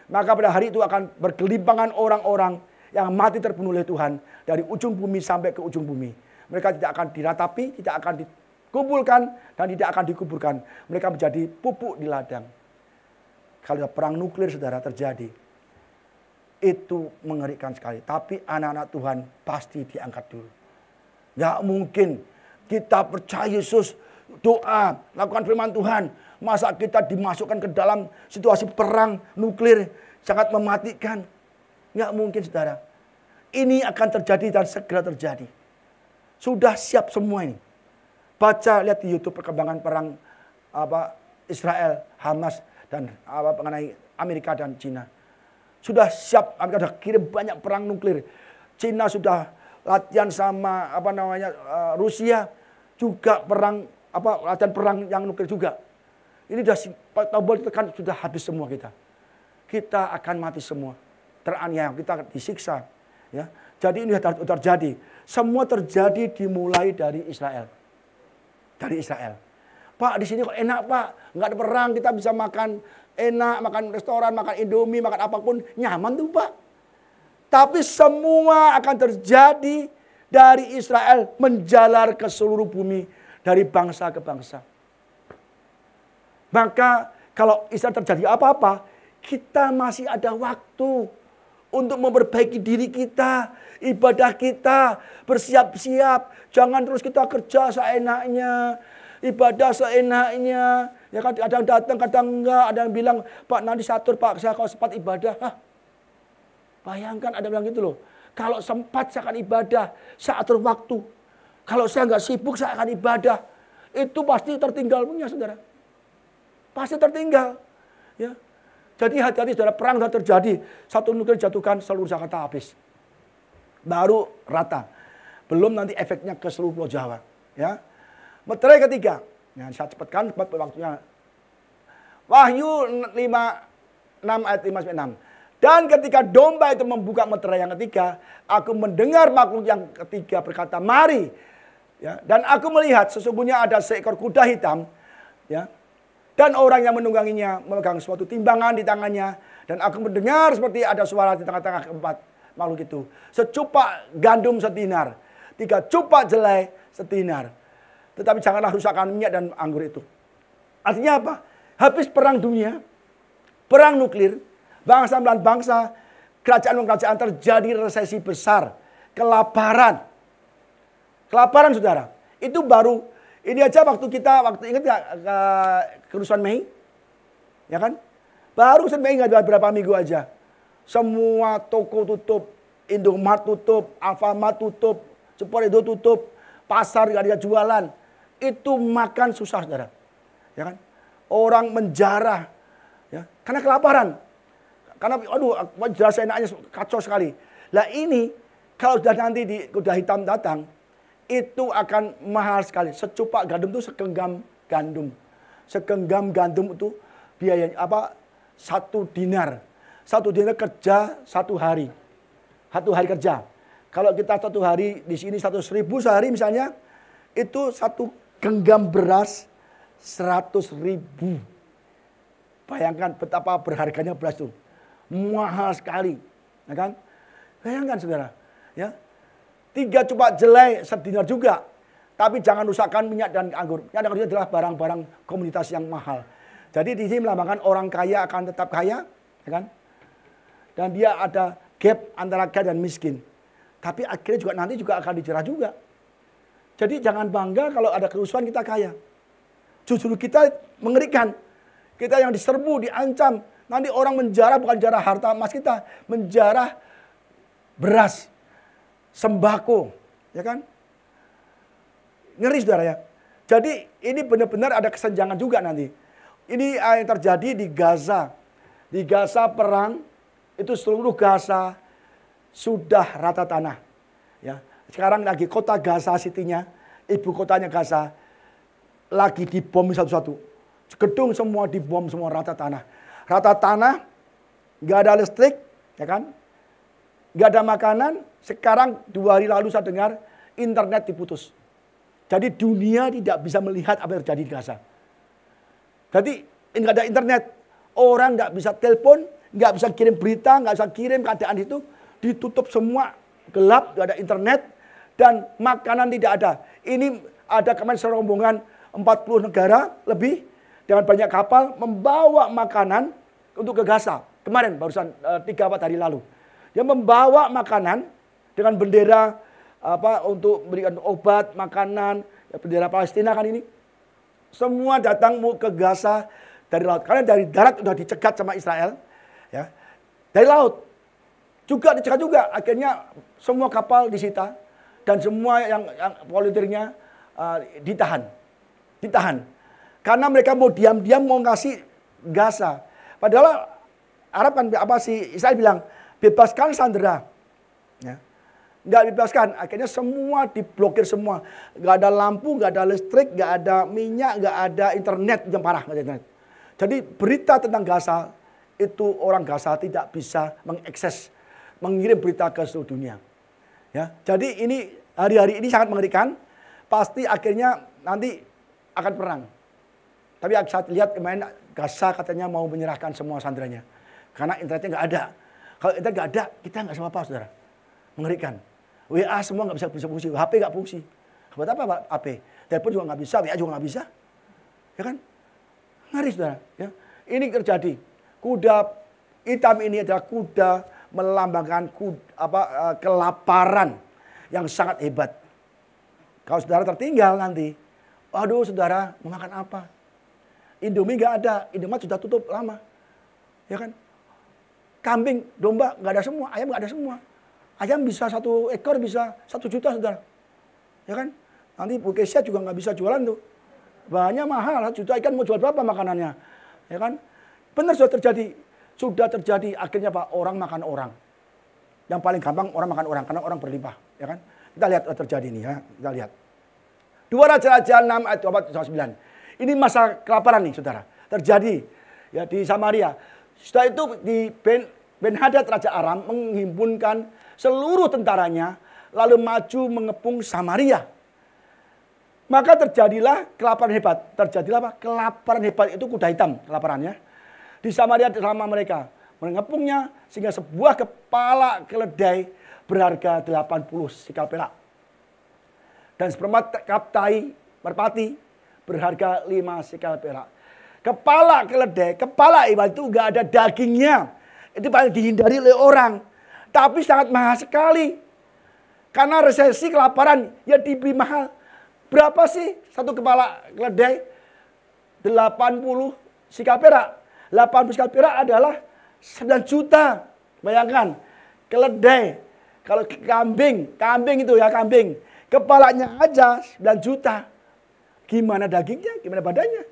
Maka pada hari itu akan bergelimpangan orang-orang yang mati terbunuh oleh Tuhan dari ujung bumi sampai ke ujung bumi. Mereka tidak akan diratapi, tidak akan dikumpulkan, dan tidak akan dikuburkan. Mereka menjadi pupuk di ladang. Kalau perang nuklir saudara terjadi, itu mengerikan sekali. Tapi anak-anak Tuhan pasti diangkat dulu. Nggak mungkin kita percaya Yesus, doa, lakukan firman Tuhan. Masa kita dimasukkan ke dalam situasi perang nuklir sangat mematikan? Nggak mungkin, saudara. Ini akan terjadi dan segera terjadi. Sudah siap semua ini. Baca, lihat di YouTube perkembangan perang Israel, Hamas, dan mengenai Amerika dan Cina. Sudah siap, Amerika sudah kirim banyak perang nuklir. Cina sudah latihan sama Rusia juga perang latihan perang yang nuklir juga. Ini sudah tombol tekan, sudah habis semua kita. Kita akan mati semua, teraniaya, kita disiksa. Ya, jadi ini sudah terjadi. Semua terjadi dimulai dari Israel. Dari Israel. Pak, di sini kok enak, Pak? Nggak ada perang, kita bisa makan enak, makan restoran, makan Indomie, makan apapun, nyaman tuh, Pak. Tapi semua akan terjadi dari Israel menjalar ke seluruh bumi, dari bangsa ke bangsa. Maka kalau Israel terjadi apa-apa, kita masih ada waktu untuk memperbaiki diri kita, ibadah kita, bersiap-siap. Jangan terus kita kerja seenaknya, ibadah seenaknya. Ya kan, kadang datang, kadang enggak. Ada yang bilang, Pak nanti satur Pak, saya kalau sempat ibadah. Hah? Bayangkan ada yang bilang gitu loh. Kalau sempat saya akan ibadah, saya atur waktu. Kalau saya enggak sibuk, saya akan ibadah. Itu pasti tertinggal punya, saudara. Pasti tertinggal. Ya. Jadi hati-hati, saudara, perang sudah terjadi. Satu nuklir jatuhkan, seluruh Jakarta habis. Baru rata. Belum nanti efeknya ke seluruh Pulau Jawa. Ya. Meterai ketiga. Ya, saya cepatkan sebab waktunya. Wahyu 6 ayat 5-6. Dan ketika domba itu membuka meterai yang ketiga, aku mendengar makhluk yang ketiga berkata, mari. Ya, dan aku melihat sesungguhnya ada seekor kuda hitam. Ya. Dan orang yang menungganginya memegang suatu timbangan di tangannya. Dan aku mendengar seperti ada suara di tengah-tengah keempat makhluk itu. Secupak gandum sedinar. 3 cupak jelai sedinar. Tetapi janganlah rusakkan minyak dan anggur itu. Artinya apa? Habis perang dunia, perang nuklir, bangsa melawan bangsa, kerajaan-kerajaan terjadi resesi besar. Kelaparan. Kelaparan, saudara. Itu baru. Ini aja waktu ingat gak kerusuhan Mei? Ya kan? Baru kerusuhan Mei nggak berapa minggu aja. Semua toko tutup, Indomaret tutup, Alfamart tutup, Superindo tutup, pasar nggak ada jualan. Itu makan susah, saudara. Ya kan? Orang menjarah, ya, karena kelaparan. Karena jelas enaknya kacau sekali. Lah ini kalau sudah nanti di kuda hitam datang, itu akan mahal sekali. Secupak gandum itu segenggam gandum. Segenggam gandum itu biayanya 1 dinar. 1 dinar kerja 1 hari. 1 hari kerja. Kalau kita 1 hari di sini 100.000 sehari misalnya, itu 1 genggam beras 100.000. Bayangkan betapa berharganya beras itu. Mahal sekali. Ya kan? Bayangkan, saudara. Ya. 3 cupak jelai sedinar juga. Tapi jangan rusakkan minyak dan anggur. Minyak dan anggur adalah barang-barang komunitas yang mahal. Jadi di sini melambangkan orang kaya akan tetap kaya. Ya kan? Dan dia ada gap antara kaya dan miskin. Tapi akhirnya juga nanti juga akan dijerah juga. Jadi jangan bangga kalau ada kerusuhan kita kaya. Justru kita mengerikan. Kita yang diserbu, diancam. Nanti orang menjarah bukan jarah harta emas kita. Menjarah beras. Sembako, ya kan? Ngeri, saudara ya. Jadi ini benar-benar ada kesenjangan juga nanti. Ini yang terjadi di Gaza. Di Gaza perang, itu seluruh Gaza sudah rata tanah. Ya. Sekarang lagi kota Gaza City-nya, ibu kotanya Gaza, lagi dibom satu-satu. Gedung semua dibom, semua rata tanah. Rata tanah, nggak ada listrik, ya kan? Nggak ada makanan. Sekarang 2 hari lalu saya dengar internet diputus. Jadi dunia tidak bisa melihat apa yang terjadi di Gaza. Jadi nggak ada internet. Orang nggak bisa telepon, nggak bisa kirim berita, nggak bisa kirim keadaan itu. Ditutup semua, gelap, nggak ada internet. Dan makanan tidak ada. Ini ada kemarin serombongan 40 negara lebih. Dengan banyak kapal membawa makanan untuk ke Gaza. Kemarin barusan 3-4 hari lalu. Dia membawa makanan dengan bendera untuk memberikan obat, makanan, ya, bendera Palestina kan ini. semua datang mau ke Gaza dari laut. Karena dari darat sudah dicegat sama Israel. Ya. Dari laut juga dicegat juga. Akhirnya semua kapal disita. Dan semua yang volunteernya ditahan. Karena mereka mau diam-diam mau ngasih Gaza. Padahal Arab kan Israel bilang, bebaskan sandera. Ya. Nggak dibebaskan. Akhirnya semua diblokir semua. Nggak ada lampu, nggak ada listrik, nggak ada minyak, nggak ada internet yang parah. Jadi berita tentang Gaza, itu orang Gaza tidak bisa mengakses, mengirim berita ke seluruh dunia. Ya. Jadi ini hari-hari ini sangat mengerikan. Pasti akhirnya nanti akan perang. Tapi saya lihat kemarin Gaza katanya mau menyerahkan semua sandranya. Karena internetnya nggak ada. Kalau internet nggak ada, kita nggak sama apa, saudara. Mengerikan. WA semua nggak bisa fungsi, HP nggak fungsi. Buat apa Pak HP? Telepon juga nggak bisa, WA juga nggak bisa. Ya kan? Ngeri, saudara. Ya. Ini terjadi. Kuda hitam ini adalah kuda melambangkan kelaparan yang sangat hebat. Kalau saudara tertinggal nanti, waduh saudara mau makan apa? Indomie nggak ada, Indomaret sudah tutup lama. Ya kan? Kambing, domba nggak ada semua, ayam nggak ada semua. Ayam bisa 1 ekor bisa 1 juta, saudara. Ya kan? Nanti Bu Kesia juga nggak bisa jualan tuh. Bahannya mahal, 1 juta ikan mau jual berapa makanannya? Ya kan? Benar sudah terjadi akhirnya Pak, orang makan orang. Yang paling gampang orang makan orang karena orang berlimpah, ya kan? Kita lihat terjadi ini ya, kita lihat. 2 Raja-Raja 6 ayat 24-29. Ini masa kelaparan nih, saudara. Terjadi ya di Samaria. Setelah itu di Ben-Hadad Raja Aram menghimpunkan seluruh tentaranya lalu maju mengepung Samaria. Maka terjadilah kelaparan hebat. Terjadilah apa? Kelaparan hebat itu kuda hitam kelaparannya. Di Samaria selama mereka mengepungnya sehingga sebuah kepala keledai berharga 80 sikal perak. Dan seperempat kaptai merpati berharga 5 sikal perak. Kepala keledai, kepala ibarat itu enggak ada dagingnya. Itu paling dihindari oleh orang. Tapi sangat mahal sekali. Karena resesi kelaparan ya dibeli mahal. Berapa sih satu kepala keledai? 80 sikal perak. 80 sikal perak adalah 9 juta. Bayangkan, keledai. Kalau kambing itu ya kambing. Kepalanya aja 9 juta. Gimana dagingnya, gimana badannya?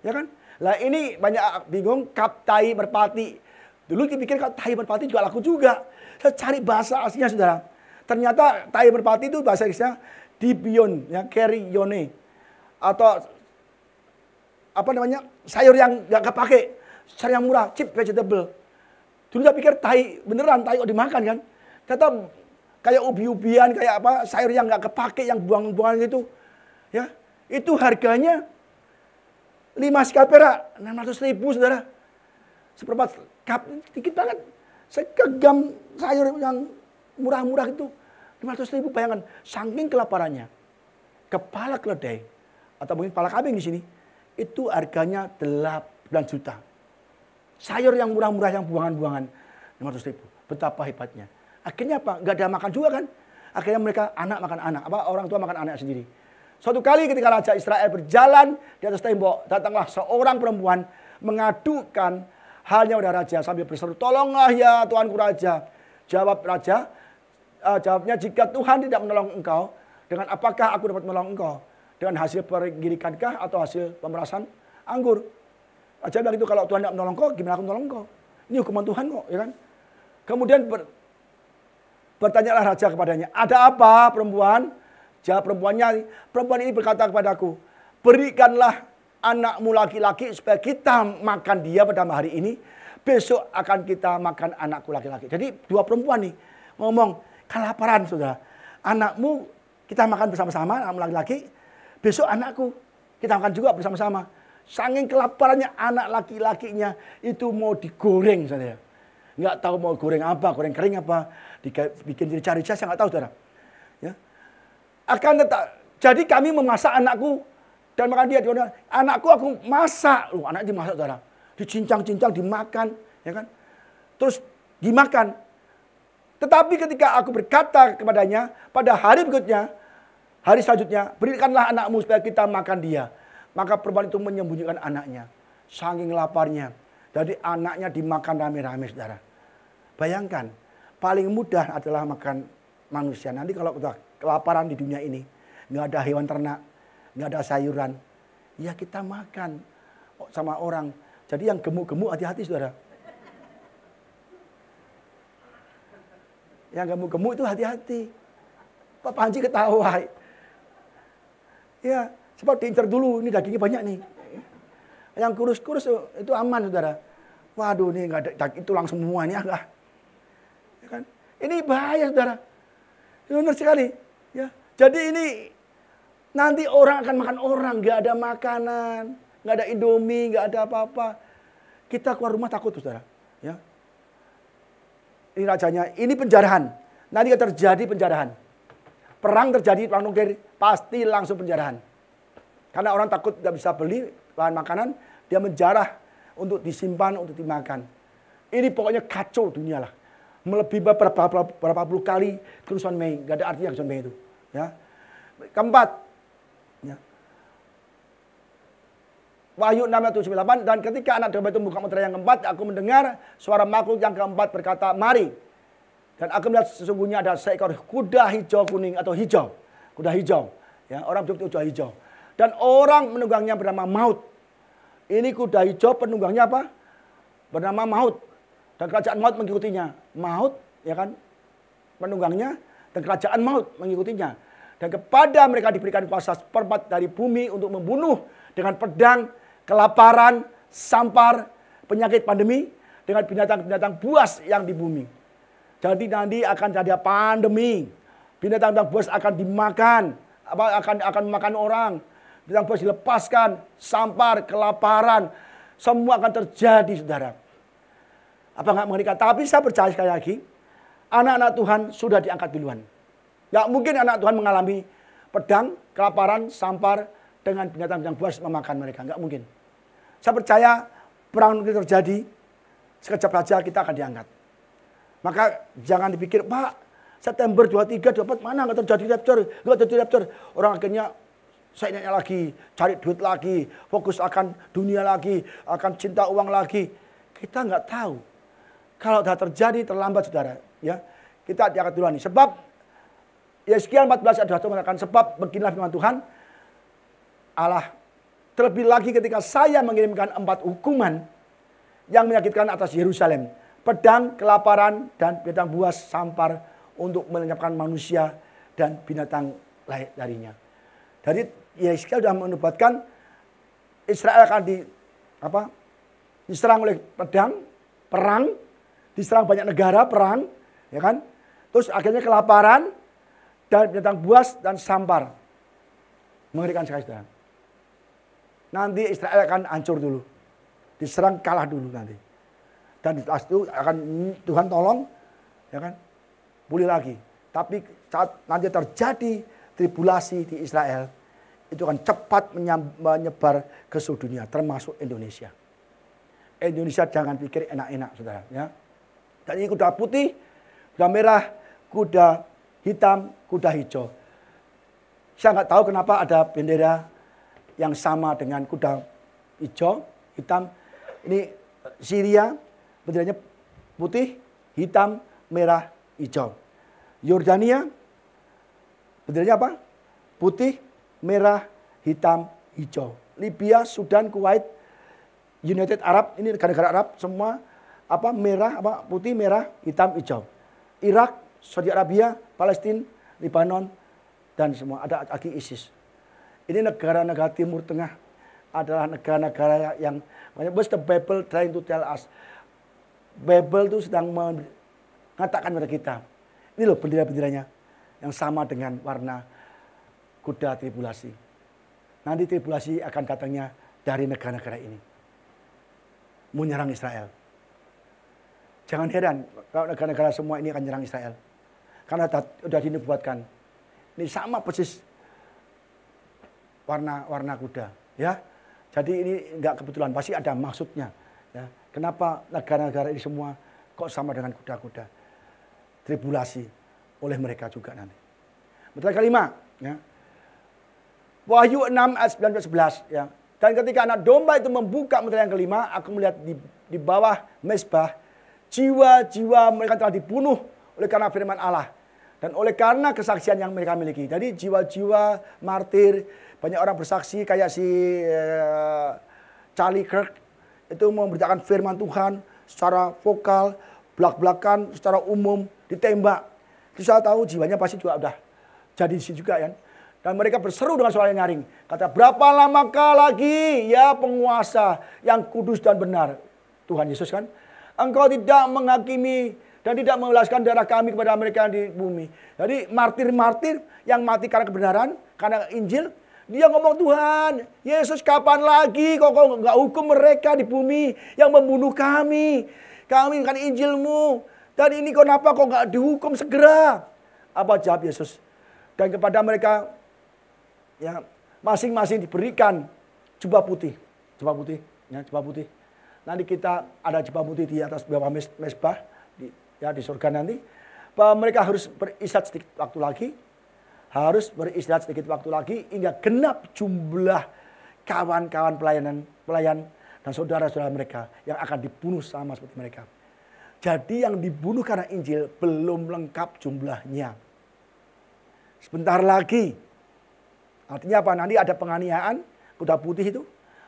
Ya kan? Lah ini banyak bingung, kaptai merpati. Dulu kita pikir tai merpati juga laku juga. Saya cari bahasa aslinya, saudara. Ternyata tai merpati itu bahasa Inggrisnya dibion, ya, kerione. Atau apa namanya? Sayur yang nggak kepake. Sayur yang murah, cheap vegetable. Dulu saya pikir tai, beneran tai kok dimakan kan. Ternyata kayak ubi-ubian, kayak apa, sayur yang nggak kepake, yang buang-buangan gitu. Ya, itu harganya 5 sikal perak, 600.000, saudara. Seperempat cup, dikit banget. Sekegam sayur yang murah-murah itu, 500.000, bayangkan. Saking kelaparannya. Kepala keledai, atau mungkin kepala kambing di sini, itu harganya 8 juta. Sayur yang murah-murah, yang buangan-buangan, 500.000. Betapa hebatnya. Akhirnya apa? Nggak ada makan juga kan? Akhirnya mereka anak makan anak. Orang tua makan anak sendiri. Suatu kali ketika Raja Israel berjalan di atas tembok, datanglah seorang perempuan mengadukan halnya pada raja sambil berseru, "Tolonglah ya Tuanku Raja." Jawab raja, jawabnya, "Jika Tuhan tidak menolong engkau, dengan apakah aku dapat menolong engkau? Dengan hasil penggirikankah atau hasil pemerasan anggur?" Raja bilang itu, "Kalau Tuhan tidak menolong engkau, gimana aku menolong engkau? Ini hukuman Tuhan kok." Ya kan? Kemudian bertanyalah raja kepadanya, "Ada apa perempuan?" Jawab perempuan ini berkata kepadaku, "Berikanlah anakmu laki-laki supaya kita makan dia pada hari ini. Besok akan kita makan anakku laki-laki." Jadi 2 perempuan nih ngomong, kelaparan saudara. Anakmu kita makan bersama-sama, anakmu laki-laki. Besok anakku kita makan juga bersama-sama. Saking kelaparannya anak laki-lakinya itu mau digoreng saudara. Nggak tahu mau goreng apa, goreng kering apa. Bikin rica-rica, saya nggak tahu saudara. Ya. Akan tetap, jadi kami memasak anakku dan makan dia. Anakku aku masak, anak dimasak saudara, dicincang-cincang, dimakan, ya kan? Terus dimakan. Tetapi ketika aku berkata kepadanya pada hari berikutnya, hari selanjutnya, "Berikanlah anakmu supaya kita makan dia." Maka perempuan itu menyembunyikan anaknya. Saking laparnya. Jadi anaknya dimakan rame-rame, saudara. Bayangkan, paling mudah adalah makan manusia. Nanti kalau udah kelaparan di dunia ini, nggak ada hewan ternak, nggak ada sayuran, ya kita makan sama orang. Jadi yang gemuk-gemuk hati-hati, saudara. Yang gemuk-gemuk itu hati-hati. Pak Panji ketawa. Ya, sebab diincar dulu, ini dagingnya banyak nih. Yang kurus-kurus itu aman, saudara. Waduh, ini nggak ada daging tulang semua ini agak. Ya kan? Ini bahaya, saudara. Benar sekali. Ya, jadi ini nanti orang akan makan orang, nggak ada makanan, nggak ada Indomie, nggak ada apa-apa. Kita keluar rumah takut, saudara. Ya. Ini rajanya, ini penjarahan. Nanti terjadi penjarahan. Perang terjadi, perang nuklir, pasti langsung penjarahan. Karena orang takut tidak bisa beli bahan makanan, dia menjarah untuk disimpan, untuk dimakan. Ini pokoknya kacau dunia lah. Melebihi berapa puluh kali kerusuhan Mei. Gak ada artinya kerusuhan Mei itu. Ya. Keempat. Ya. Wahyu 6:8. Dan ketika anak domba itu membuka mutiara yang keempat, aku mendengar suara makhluk yang keempat berkata, mari. Dan aku melihat sesungguhnya ada seekor kuda hijau kuning atau hijau. Kuda hijau. Ya, orang berarti kuda hijau. Dan orang menunggangnya bernama Maut. Ini kuda hijau penunggangnya apa? Bernama Maut. Dan kerajaan Maut mengikutinya. Maut, ya kan? Penunggangnya dan kerajaan Maut mengikutinya. Dan kepada mereka diberikan kuasa seperempat dari bumi untuk membunuh dengan pedang, kelaparan, sampar, penyakit pandemi, dengan binatang-binatang buas yang di bumi. Jadi nanti akan ada pandemi. Binatang-binatang buas akan dimakan, akan memakan orang. Binatang buas dilepaskan, sampar, kelaparan, semua akan terjadi, saudara. Apa nggak mengerikan? Tapi saya percaya sekali lagi, anak-anak Tuhan sudah diangkat duluan. Ya mungkin anak Tuhan mengalami pedang, kelaparan, sampar, dengan binatang-binatang buas memakan mereka. Nggak mungkin. Saya percaya perang nuklir terjadi, sekejap saja kita akan diangkat. Maka jangan dipikir, Pak, September 23, 24, mana nggak terjadi rapture, nggak terjadi rapture. Orang akhirnya saya nanya lagi, cari duit lagi, fokus akan dunia lagi, akan cinta uang lagi. Kita nggak tahu. Kalau sudah terjadi terlambat, saudara, ya kita diangkat duluan nih. Sebab Yeskiel 14 ayat 1 mengatakan, sebab beginilah firman Tuhan Allah, terlebih lagi ketika saya mengirimkan 4 hukuman yang menyakitkan atas Yerusalem, pedang, kelaparan, dan binatang buas, sampar untuk melenyapkan manusia dan binatang lain darinya. Jadi Yeskiel sudah menubuatkan Israel akan diserang oleh pedang, perang, diserang banyak negara, perang, ya kan? Terus akhirnya kelaparan dan binatang buas dan sampar. Mengerikan sekali, saudara. Nanti Israel akan hancur dulu, diserang kalah dulu nanti. Dan itu akan Tuhan tolong, ya kan? Pulih lagi. Tapi saat nanti terjadi tribulasi di Israel, itu akan cepat menyebar ke seluruh dunia, termasuk Indonesia. Indonesia jangan pikir enak-enak, saudara. Ya. Dan ini kuda putih, kuda merah, kuda hitam, kuda hijau. Saya nggak tahu kenapa ada bendera yang sama dengan kuda hijau, hitam. Ini Syria, benderanya putih, hitam, merah, hijau. Yordania, benderanya apa? Putih, merah, hitam, hijau. Libya, Sudan, Kuwait, United Arab, ini negara-negara Arab semua merah, putih, merah, hitam, hijau. Irak, Saudi Arabia, Palestina, Lebanon, dan semua ada lagi ISIS. Ini negara-negara Timur Tengah adalah negara-negara yang what's the Bible trying to tell us? Bible itu sedang mengatakan kepada kita, ini loh bendera-benderanya yang sama dengan warna kuda tribulasi. Nanti tribulasi akan datangnya dari negara-negara ini. Menyerang Israel. Jangan heran kalau negara-negara semua ini akan menyerang Israel. Karena sudah dinubuatkan. Ini sama persis warna kuda, ya. Jadi ini enggak kebetulan, pasti ada maksudnya, ya. Kenapa negara-negara ini semua kok sama dengan kuda-kuda? Tribulasi oleh mereka juga nanti. Betul kelima, ya. Wahyu 6 ayat 9-11, ya. Dan ketika anak domba itu membuka meterai yang kelima, aku melihat di bawah mezbah, jiwa-jiwa mereka telah dibunuh oleh karena firman Allah. Dan oleh karena kesaksian yang mereka miliki. Jadi jiwa-jiwa martir, banyak orang bersaksi kayak si Charlie Kirk itu memberitakan firman Tuhan secara vokal, belak-belakan, secara umum, ditembak. Itu saya tahu jiwanya pasti juga udah jadi di situ juga kan. Dan mereka berseru dengan suara yang nyaring. Kata, berapa lamakah lagi ya penguasa yang kudus dan benar. Tuhan Yesus kan. Engkau tidak menghakimi dan tidak membalaskan darah kami kepada mereka di bumi. Jadi martir-martir yang mati karena kebenaran, karena Injil. Dia ngomong, Tuhan, Yesus kapan lagi kok nggak hukum mereka di bumi yang membunuh kami. Kami kan Injilmu. Dan ini kenapa kok nggak dihukum segera? Apa jawab Yesus? Dan kepada mereka, ya, masing-masing diberikan jubah putih. Jubah putih. Ya, jubah putih. Nanti kita ada jubah putih di atas bawah mezbah. Di surga nanti. Bahwa mereka harus beristirahat sedikit waktu lagi. Harus beristirahat sedikit waktu lagi. Hingga genap jumlah kawan-kawan pelayan dan saudara-saudara mereka. Yang akan dibunuh sama seperti mereka. Jadi yang dibunuh karena Injil belum lengkap jumlahnya. Sebentar lagi. Artinya apa? Nanti ada penganiayaan kuda putih itu.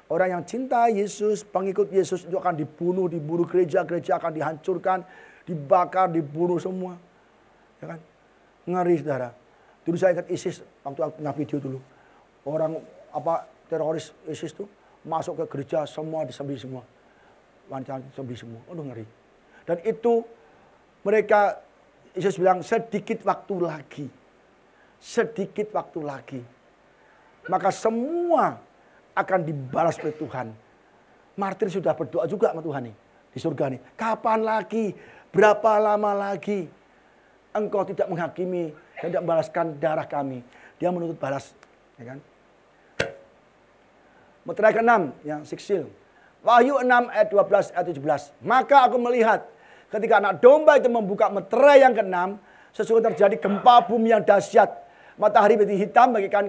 Orang yang cinta Yesus, pengikut Yesus itu akan dibunuh, diburu gereja-gereja akan dihancurkan, dibakar, dibunuh semua. Ya kan? Ngeri saudara. Dulu saya ingat ISIS, waktu aku pernah video dulu. Orang teroris ISIS itu masuk ke gereja, semua disembelih semua. Wanita disembelih semua. Aduh ngeri. Dan itu mereka, Yesus bilang sedikit waktu lagi. Sedikit waktu lagi. Maka semua akan dibalas oleh Tuhan. Martir sudah berdoa juga sama Tuhan nih. Di surga nih. Kapan lagi? Berapa lama lagi? Engkau tidak menghakimi dan tidak membalaskan darah kami. Dia menuntut balas. Ya kan? Meterai ke-6. Yang siksil. Wahyu 6 ayat 12 ayat 17. Maka aku melihat ketika anak domba itu membuka meterai yang ke-6. Sesungguhnya terjadi gempa bumi yang dahsyat. Matahari menjadi hitam bagaikan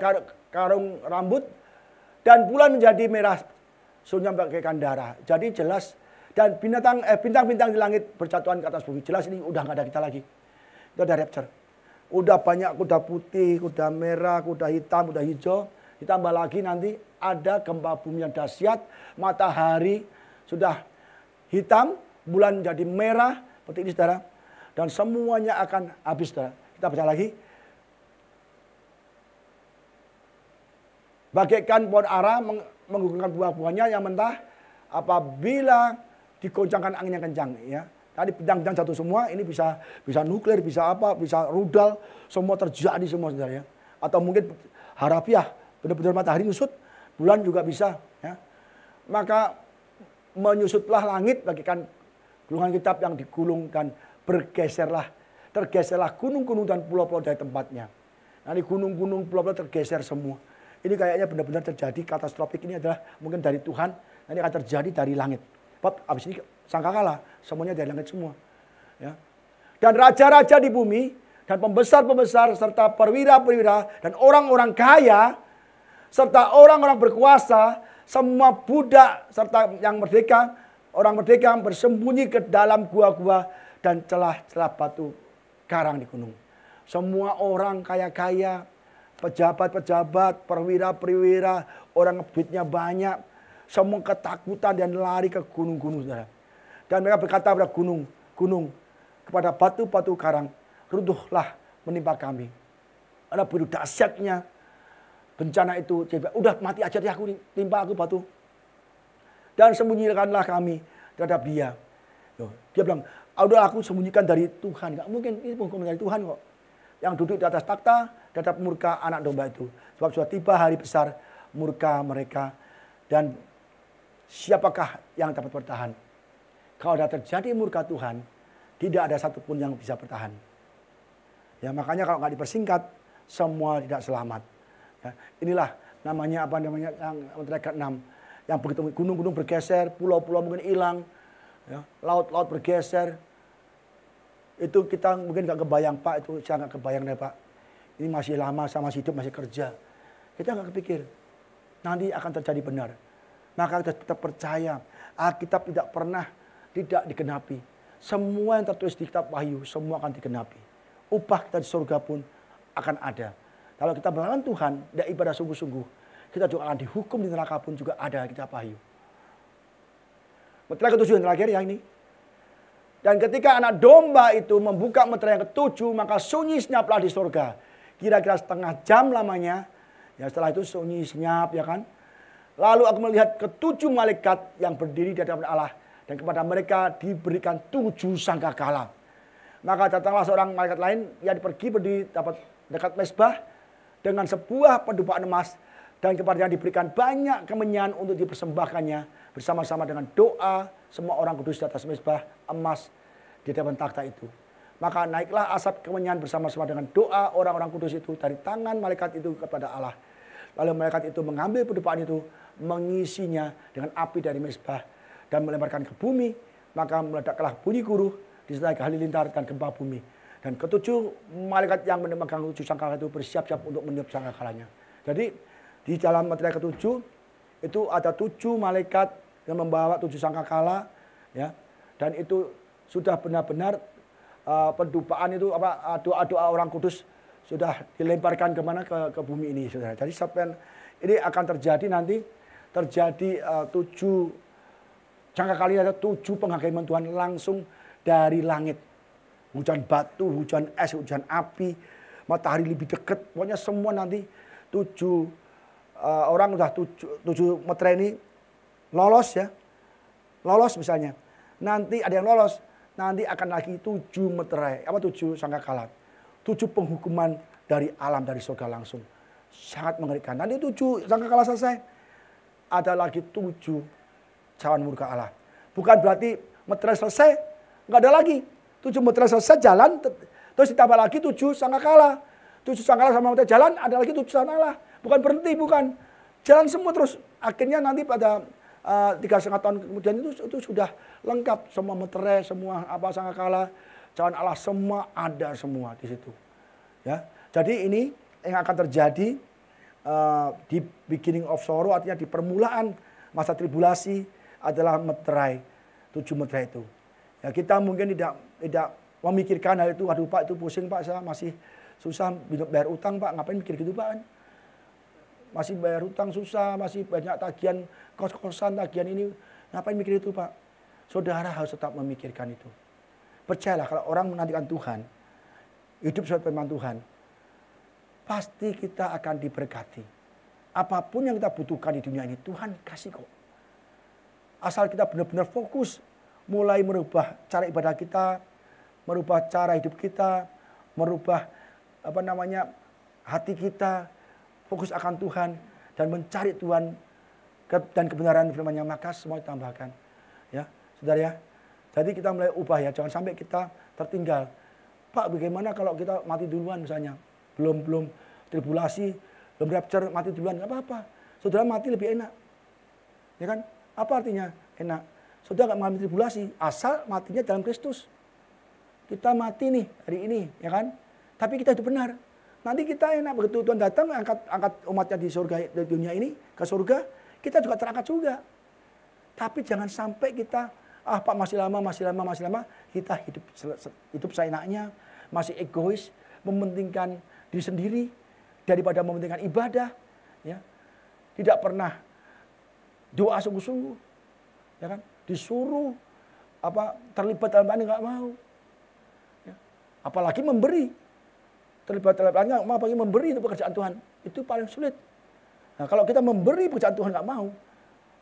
karung rambut. Dan bulan menjadi merah sunyam bagaikan darah. Jadi jelas. Dan bintang-bintang di langit berjatuhan ke atas bumi. Jelas ini udah nggak ada kita lagi. Itu ada rapture. Udah banyak kuda putih, kuda merah, kuda hitam, kuda hijau. Ditambah lagi nanti ada gempa bumi yang dahsyat. Matahari sudah hitam. Bulan jadi merah. Seperti ini saudara. Dan semuanya akan habis saudara. Kita baca lagi. Bagaikan pohon ara menggugurkan buah-buahnya yang mentah apabila digoncangkan angin yang kencang. Ya. Tadi bidang-bidang jatuh semua, ini bisa nuklir, bisa apa, bisa rudal, semua terjadi semua saudara ya. Atau mungkin harafiah, benar-benar matahari nyusut, bulan juga bisa. Ya. Maka menyusutlah langit bagaikan gulungan kitab yang digulung dan tergeserlah gunung-gunung dan pulau-pulau dari tempatnya. Nanti gunung-gunung, pulau-pulau tergeser semua. Ini kayaknya benar-benar terjadi katastrofik ini adalah mungkin dari Tuhan. Nanti akan terjadi dari langit. Habis ini sangkakala semuanya dari langit semua. Ya. Dan raja-raja di bumi dan pembesar-pembesar serta perwira-perwira dan orang-orang kaya serta orang-orang berkuasa, semua budak serta yang merdeka, orang merdeka bersembunyi ke dalam gua-gua dan celah-celah batu karang di gunung. Semua orang kaya-kaya, pejabat-pejabat, perwira-perwira, orang duitnya banyak, semua ketakutan dan lari ke gunung-gunung saudara. Dan mereka berkata pada gunung, kepada batu-batu karang, runtuhlah menimpa kami. Ada begitu dahsyatnya bencana itu. Udah mati aja deh aku, timpa aku batu. Dan sembunyikanlah kami terhadap dia. Dia bilang, udah aku sembunyikan dari Tuhan. Gak mungkin, ini hukuman dari Tuhan kok. Yang duduk di atas takhta, terhadap murka anak domba itu. Sebab sudah tiba hari besar murka mereka. Dan siapakah yang dapat bertahan? Kalau sudah terjadi murka Tuhan, tidak ada satupun yang bisa bertahan. Ya, makanya kalau nggak dipersingkat, semua tidak selamat. Ya, inilah namanya yang meterai ke-6. Yang begitu gunung-gunung bergeser, pulau-pulau mungkin hilang, ya, laut-laut bergeser. Itu kita mungkin nggak kebayang, Pak. Itu saya nggak kebayang deh, Pak. Ini masih lama, saya masih hidup, masih kerja. Kita nggak kepikir. Nanti akan terjadi benar. Maka kita tetap percaya Alkitab tidak pernah tidak digenapi. Semua yang tertulis di kitab Wahyu semua akan digenapi. Upah kita di surga pun akan ada. Kalau kita melawan Tuhan, tidak ibadah sungguh-sungguh, kita juga akan dihukum di neraka pun juga ada kitab Wahyu. Meterai ketujuh yang terakhir ya ini. Dan ketika anak domba itu membuka meterai yang ketujuh, maka sunyi senyaplah di surga. Kira-kira setengah jam lamanya. Ya setelah itu sunyi senyap ya kan. Lalu aku melihat ketujuh malaikat yang berdiri di hadapan Allah. Dan kepada mereka diberikan 7 sangkakala. Maka datanglah seorang malaikat lain yang pergi berdiri dapat dekat mezbah dengan sebuah pendupaan emas. Dan kepadanya diberikan banyak kemenyan untuk dipersembahkannya bersama-sama dengan doa semua orang kudus di atas mezbah emas di depan takhta itu. Maka naiklah asap kemenyan bersama-sama dengan doa orang-orang kudus itu dari tangan malaikat itu kepada Allah. Lalu malaikat itu mengambil pendupaan itu, mengisinya dengan api dari mezbah dan melemparkan ke bumi, maka meledaklah bunyi guruh disertai halilintar dan gempa bumi. Dan ketujuh malaikat yang memegang 7 sangkakala itu bersiap-siap untuk meniup sangkakalanya. Jadi di dalam meterai ketujuh itu ada 7 malaikat yang membawa 7 sangkakala, ya. Dan itu sudah benar-benar pendupaan itu doa-doa orang kudus sudah dilemparkan kemana ke bumi ini, saudara. Jadi sampai ini akan terjadi nanti terjadi 7 sangkakala ada 7 penghakiman Tuhan langsung dari langit. Hujan batu, hujan es, hujan api, matahari lebih dekat. Pokoknya semua nanti 7 orang udah 7 meterai ini lolos ya. Lolos misalnya. Nanti ada yang lolos, nanti akan lagi 7 meterai, 7 sangkakala. 7 penghukuman dari alam, dari surga langsung. Sangat mengerikan. Nanti 7 sangkakala selesai, ada lagi 7 cawan murka Allah. Bukan berarti meterai selesai, nggak ada lagi. 7 meterai selesai jalan, terus ditambah lagi 7 sangkakala. 7 sangkakala sama meterai jalan, ada lagi 7 sangkakala. Bukan berhenti, bukan. Jalan semua terus. Akhirnya nanti pada 3,5 tahun kemudian itu sudah lengkap. Semua meterai, semua sangkakala, cawan Allah, semua ada semua di situ. Ya, jadi ini yang akan terjadi di beginning of sorrow, artinya di permulaan masa tribulasi adalah meterai, 7 meterai itu. Ya, kita mungkin tidak memikirkan hal itu. Aduh Pak, itu pusing Pak, saya masih susah bayar utang Pak. Ngapain mikir gitu Pak? Masih bayar utang susah, masih banyak tagihan kos-kosan, tagihan ini. Ngapain mikir itu Pak? Saudara harus tetap memikirkan itu. Percayalah kalau orang menantikan Tuhan, hidup sesuai firman Tuhan, pasti kita akan diberkati. Apapun yang kita butuhkan di dunia ini, Tuhan kasih kok. Asal kita benar-benar fokus, mulai merubah cara ibadah kita, merubah cara hidup kita, merubah hati kita, fokus akan Tuhan dan mencari Tuhan dan kebenaran firman-Nya, maka semua ditambahkan. Ya, saudara ya. Jadi kita mulai ubah ya, jangan sampai kita tertinggal. Pak, bagaimana kalau kita mati duluan misalnya, belum tribulasi, belum rapture, mati duluan, nggak apa-apa. Saudara mati lebih enak, ya kan? Apa artinya enak? Saudara nggak mengalami tribulasi, asal matinya dalam Kristus. Kita mati nih hari ini, ya kan? Tapi kita hidup benar. Nanti kita enak begitu Tuhan datang angkat umatnya di surga, di dunia ini ke surga, kita juga terangkat juga. Tapi jangan sampai kita Pak masih lama, kita hidup seenaknya, masih egois, mementingkan diri sendiri daripada mementingkan ibadah, ya. Tidak pernah doa sungguh-sungguh, ya kan? Disuruh terlibat dalam ini nggak mau, ya. Apalagi memberi, terlibat dalamnya, apalagi memberi untuk pekerjaan Tuhan itu paling sulit. Nah, kalau kita memberi pekerjaan Tuhan nggak mau,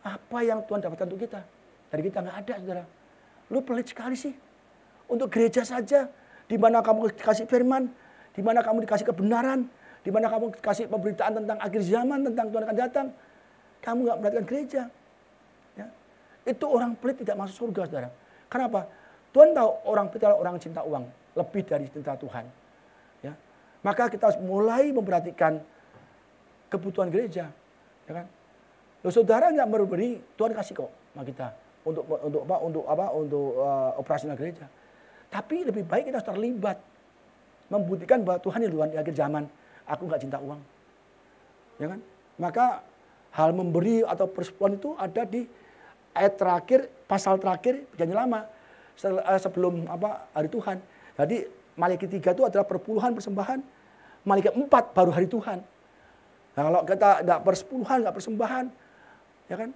apa yang Tuhan dapatkan untuk kita? Dari kita nggak ada, saudara. Lu pelit sekali sih. Untuk gereja saja, di mana kamu dikasih firman, di mana kamu dikasih kebenaran, di mana kamu dikasih pemberitaan tentang akhir zaman, tentang Tuhan akan datang, kamu nggak perhatikan gereja. Ya. Itu orang pelit tidak masuk surga, saudara. Kenapa? Tuhan tahu orang pelit adalah orang cinta uang, lebih dari cinta Tuhan. Ya. Maka kita harus mulai memperhatikan kebutuhan gereja, ya kan? Loh, saudara nggak memberi, Tuhan kasih kok sama kita untuk operasional gereja. Tapi lebih baik kita harus terlibat, membuktikan bahwa Tuhan di akhir zaman, aku nggak cinta uang, ya kan? Maka Hal memberi atau persepuluhan itu ada di ayat terakhir, pasal terakhir Perjanjian Lama sebelum hari Tuhan. Jadi Malaikat 3 itu adalah perpuluhan persembahan. Malaikat 4 baru hari Tuhan. Nah, kalau kita tidak persepuluhan, tidak persembahan, ya kan?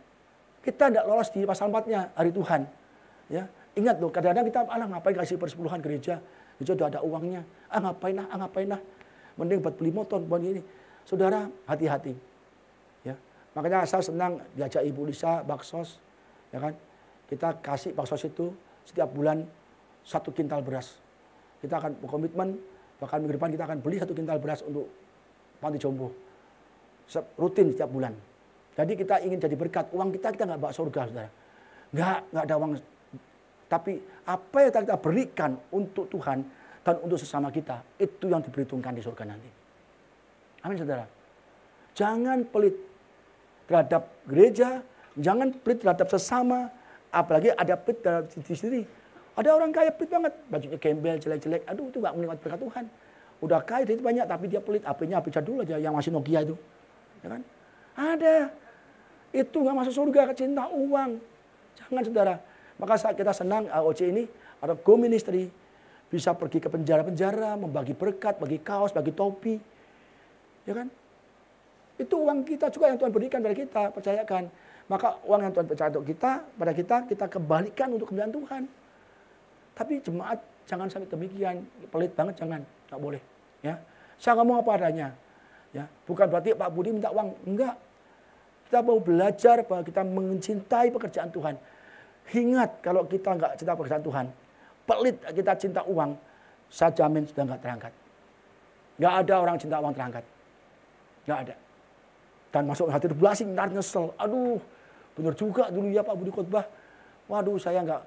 Kita tidak lolos di pasal 4-nya hari Tuhan. Ya, ingat loh, kadang-kadang kita ngapain kasih persepuluhan gereja? Gereja sudah ada uangnya. Ngapain lah. Mending buat beli motor, buat ini. Saudara, hati-hati. Ya. Makanya saya senang diajak Ibu Lisa baksos, ya kan? Kita kasih baksos itu setiap bulan 1 kintal beras. Kita akan berkomitmen, bahkan minggu depan kita akan beli 1 kintal beras untuk panti jompo. Rutin setiap bulan. Jadi kita ingin jadi berkat. Uang kita nggak bawa surga, saudara. Nggak ada uang. Tapi apa yang kita berikan untuk Tuhan dan untuk sesama kita, itu yang diperhitungkan di surga nanti. Amin, saudara. Jangan pelit terhadap gereja, jangan pelit terhadap sesama, apalagi ada pelit terhadap diri sendiri. Ada orang kaya pelit banget, bajunya gembel, jelek-jelek. Aduh, itu nggak menikmati berkat Tuhan. Udah kaya, itu banyak, tapi dia pelit. HP-nya HP jadul aja, yang masih Nokia itu. Ya kan? Ada. Itu nggak masuk surga, cinta uang. Jangan, saudara. Maka kita senang AOC ini, ada Go Ministry. Bisa pergi ke penjara-penjara, membagi berkat, bagi kaos, bagi topi. Ya kan? Itu uang kita juga yang Tuhan berikan pada kita, percayakan. Maka uang yang Tuhan percaya untuk kita, pada kita kembalikan untuk kemuliaan Tuhan. Tapi jemaat jangan sampai demikian, pelit banget jangan, nggak boleh. Ya, saya ngomong apa adanya. Ya, bukan berarti Pak Budi minta uang, enggak. Kita mau belajar bahwa kita mencintai pekerjaan Tuhan. Ingat kalau kita nggak cinta pekerjaan Tuhan, pelit kita cinta uang, saya jamin sudah nggak terangkat. Nggak ada orang cinta uang terangkat, nggak ada. Dan masuk hati belasing, ntar nyesel. Aduh, bener juga dulu ya Pak Budi khotbah. Waduh, saya nggak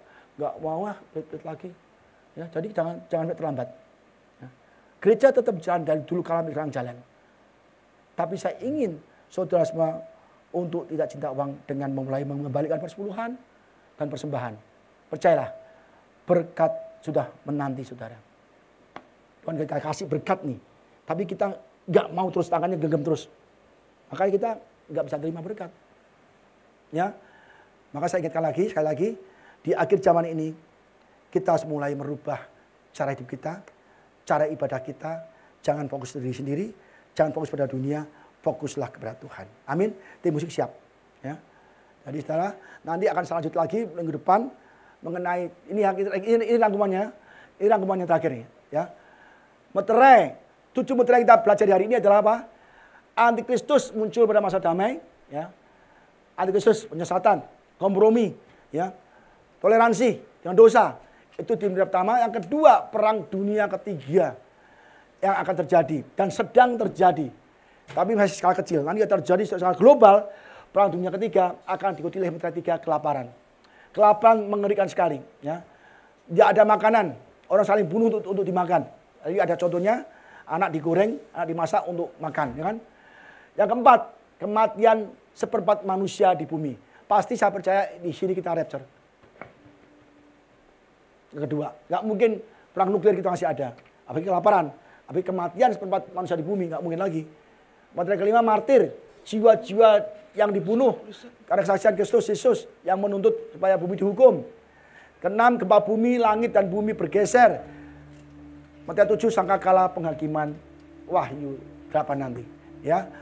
mau pelit lagi. Ya, jadi jangan sampai terlambat. Ya. Gereja tetap jalan dari dulu kala sekarang jalan. Tapi saya ingin saudara semua untuk tidak cinta uang dengan memulai mengembalikan persepuluhan dan persembahan. Percayalah, berkat sudah menanti saudara. Tuhan kita kasih berkat nih, tapi kita nggak mau terus tangannya genggam terus. Makanya kita nggak bisa terima berkat. Ya, maka saya ingatkan lagi, sekali lagi, di akhir zaman ini kita harus mulai merubah cara hidup kita, cara ibadah kita. Jangan fokus diri sendiri, jangan fokus pada dunia, fokuslah kepada Tuhan. Amin. Tim musik siap. Ya. Jadi saudara, nanti akan selanjut lagi minggu depan mengenai ini rangkumannya, ini rangkumannya terakhir nih. Ya. Meterai, 7 meterai kita belajar hari ini adalah apa? Antikristus muncul pada masa damai. Ya. Antikristus penyesatan, kompromi, ya. Toleransi dengan dosa. Itu di meterai pertama. Yang kedua, perang dunia ketiga yang akan terjadi dan sedang terjadi. Tapi masih skala kecil. Nanti terjadi secara global, perang dunia ketiga akan diikuti oleh meterai 3 kelaparan. Kelaparan mengerikan sekali. Ya. Tidak ada makanan, orang saling bunuh untuk dimakan. Jadi ada contohnya, anak digoreng, anak dimasak untuk makan. Ya kan? Yang keempat, kematian seperempat manusia di bumi. Pasti saya percaya di sini kita rapture. Yang kedua, nggak mungkin perang nuklir kita masih ada. Apalagi kelaparan, apalagi kematian seperempat manusia di bumi, nggak mungkin lagi. Meterai kelima, martir, jiwa-jiwa yang dibunuh karena kesaksian Kristus Yesus yang menuntut supaya bumi dihukum. Keenam, gempa bumi, langit dan bumi bergeser. Meterai 7, sangkakala penghakiman Wahyu 8 nanti. Ya.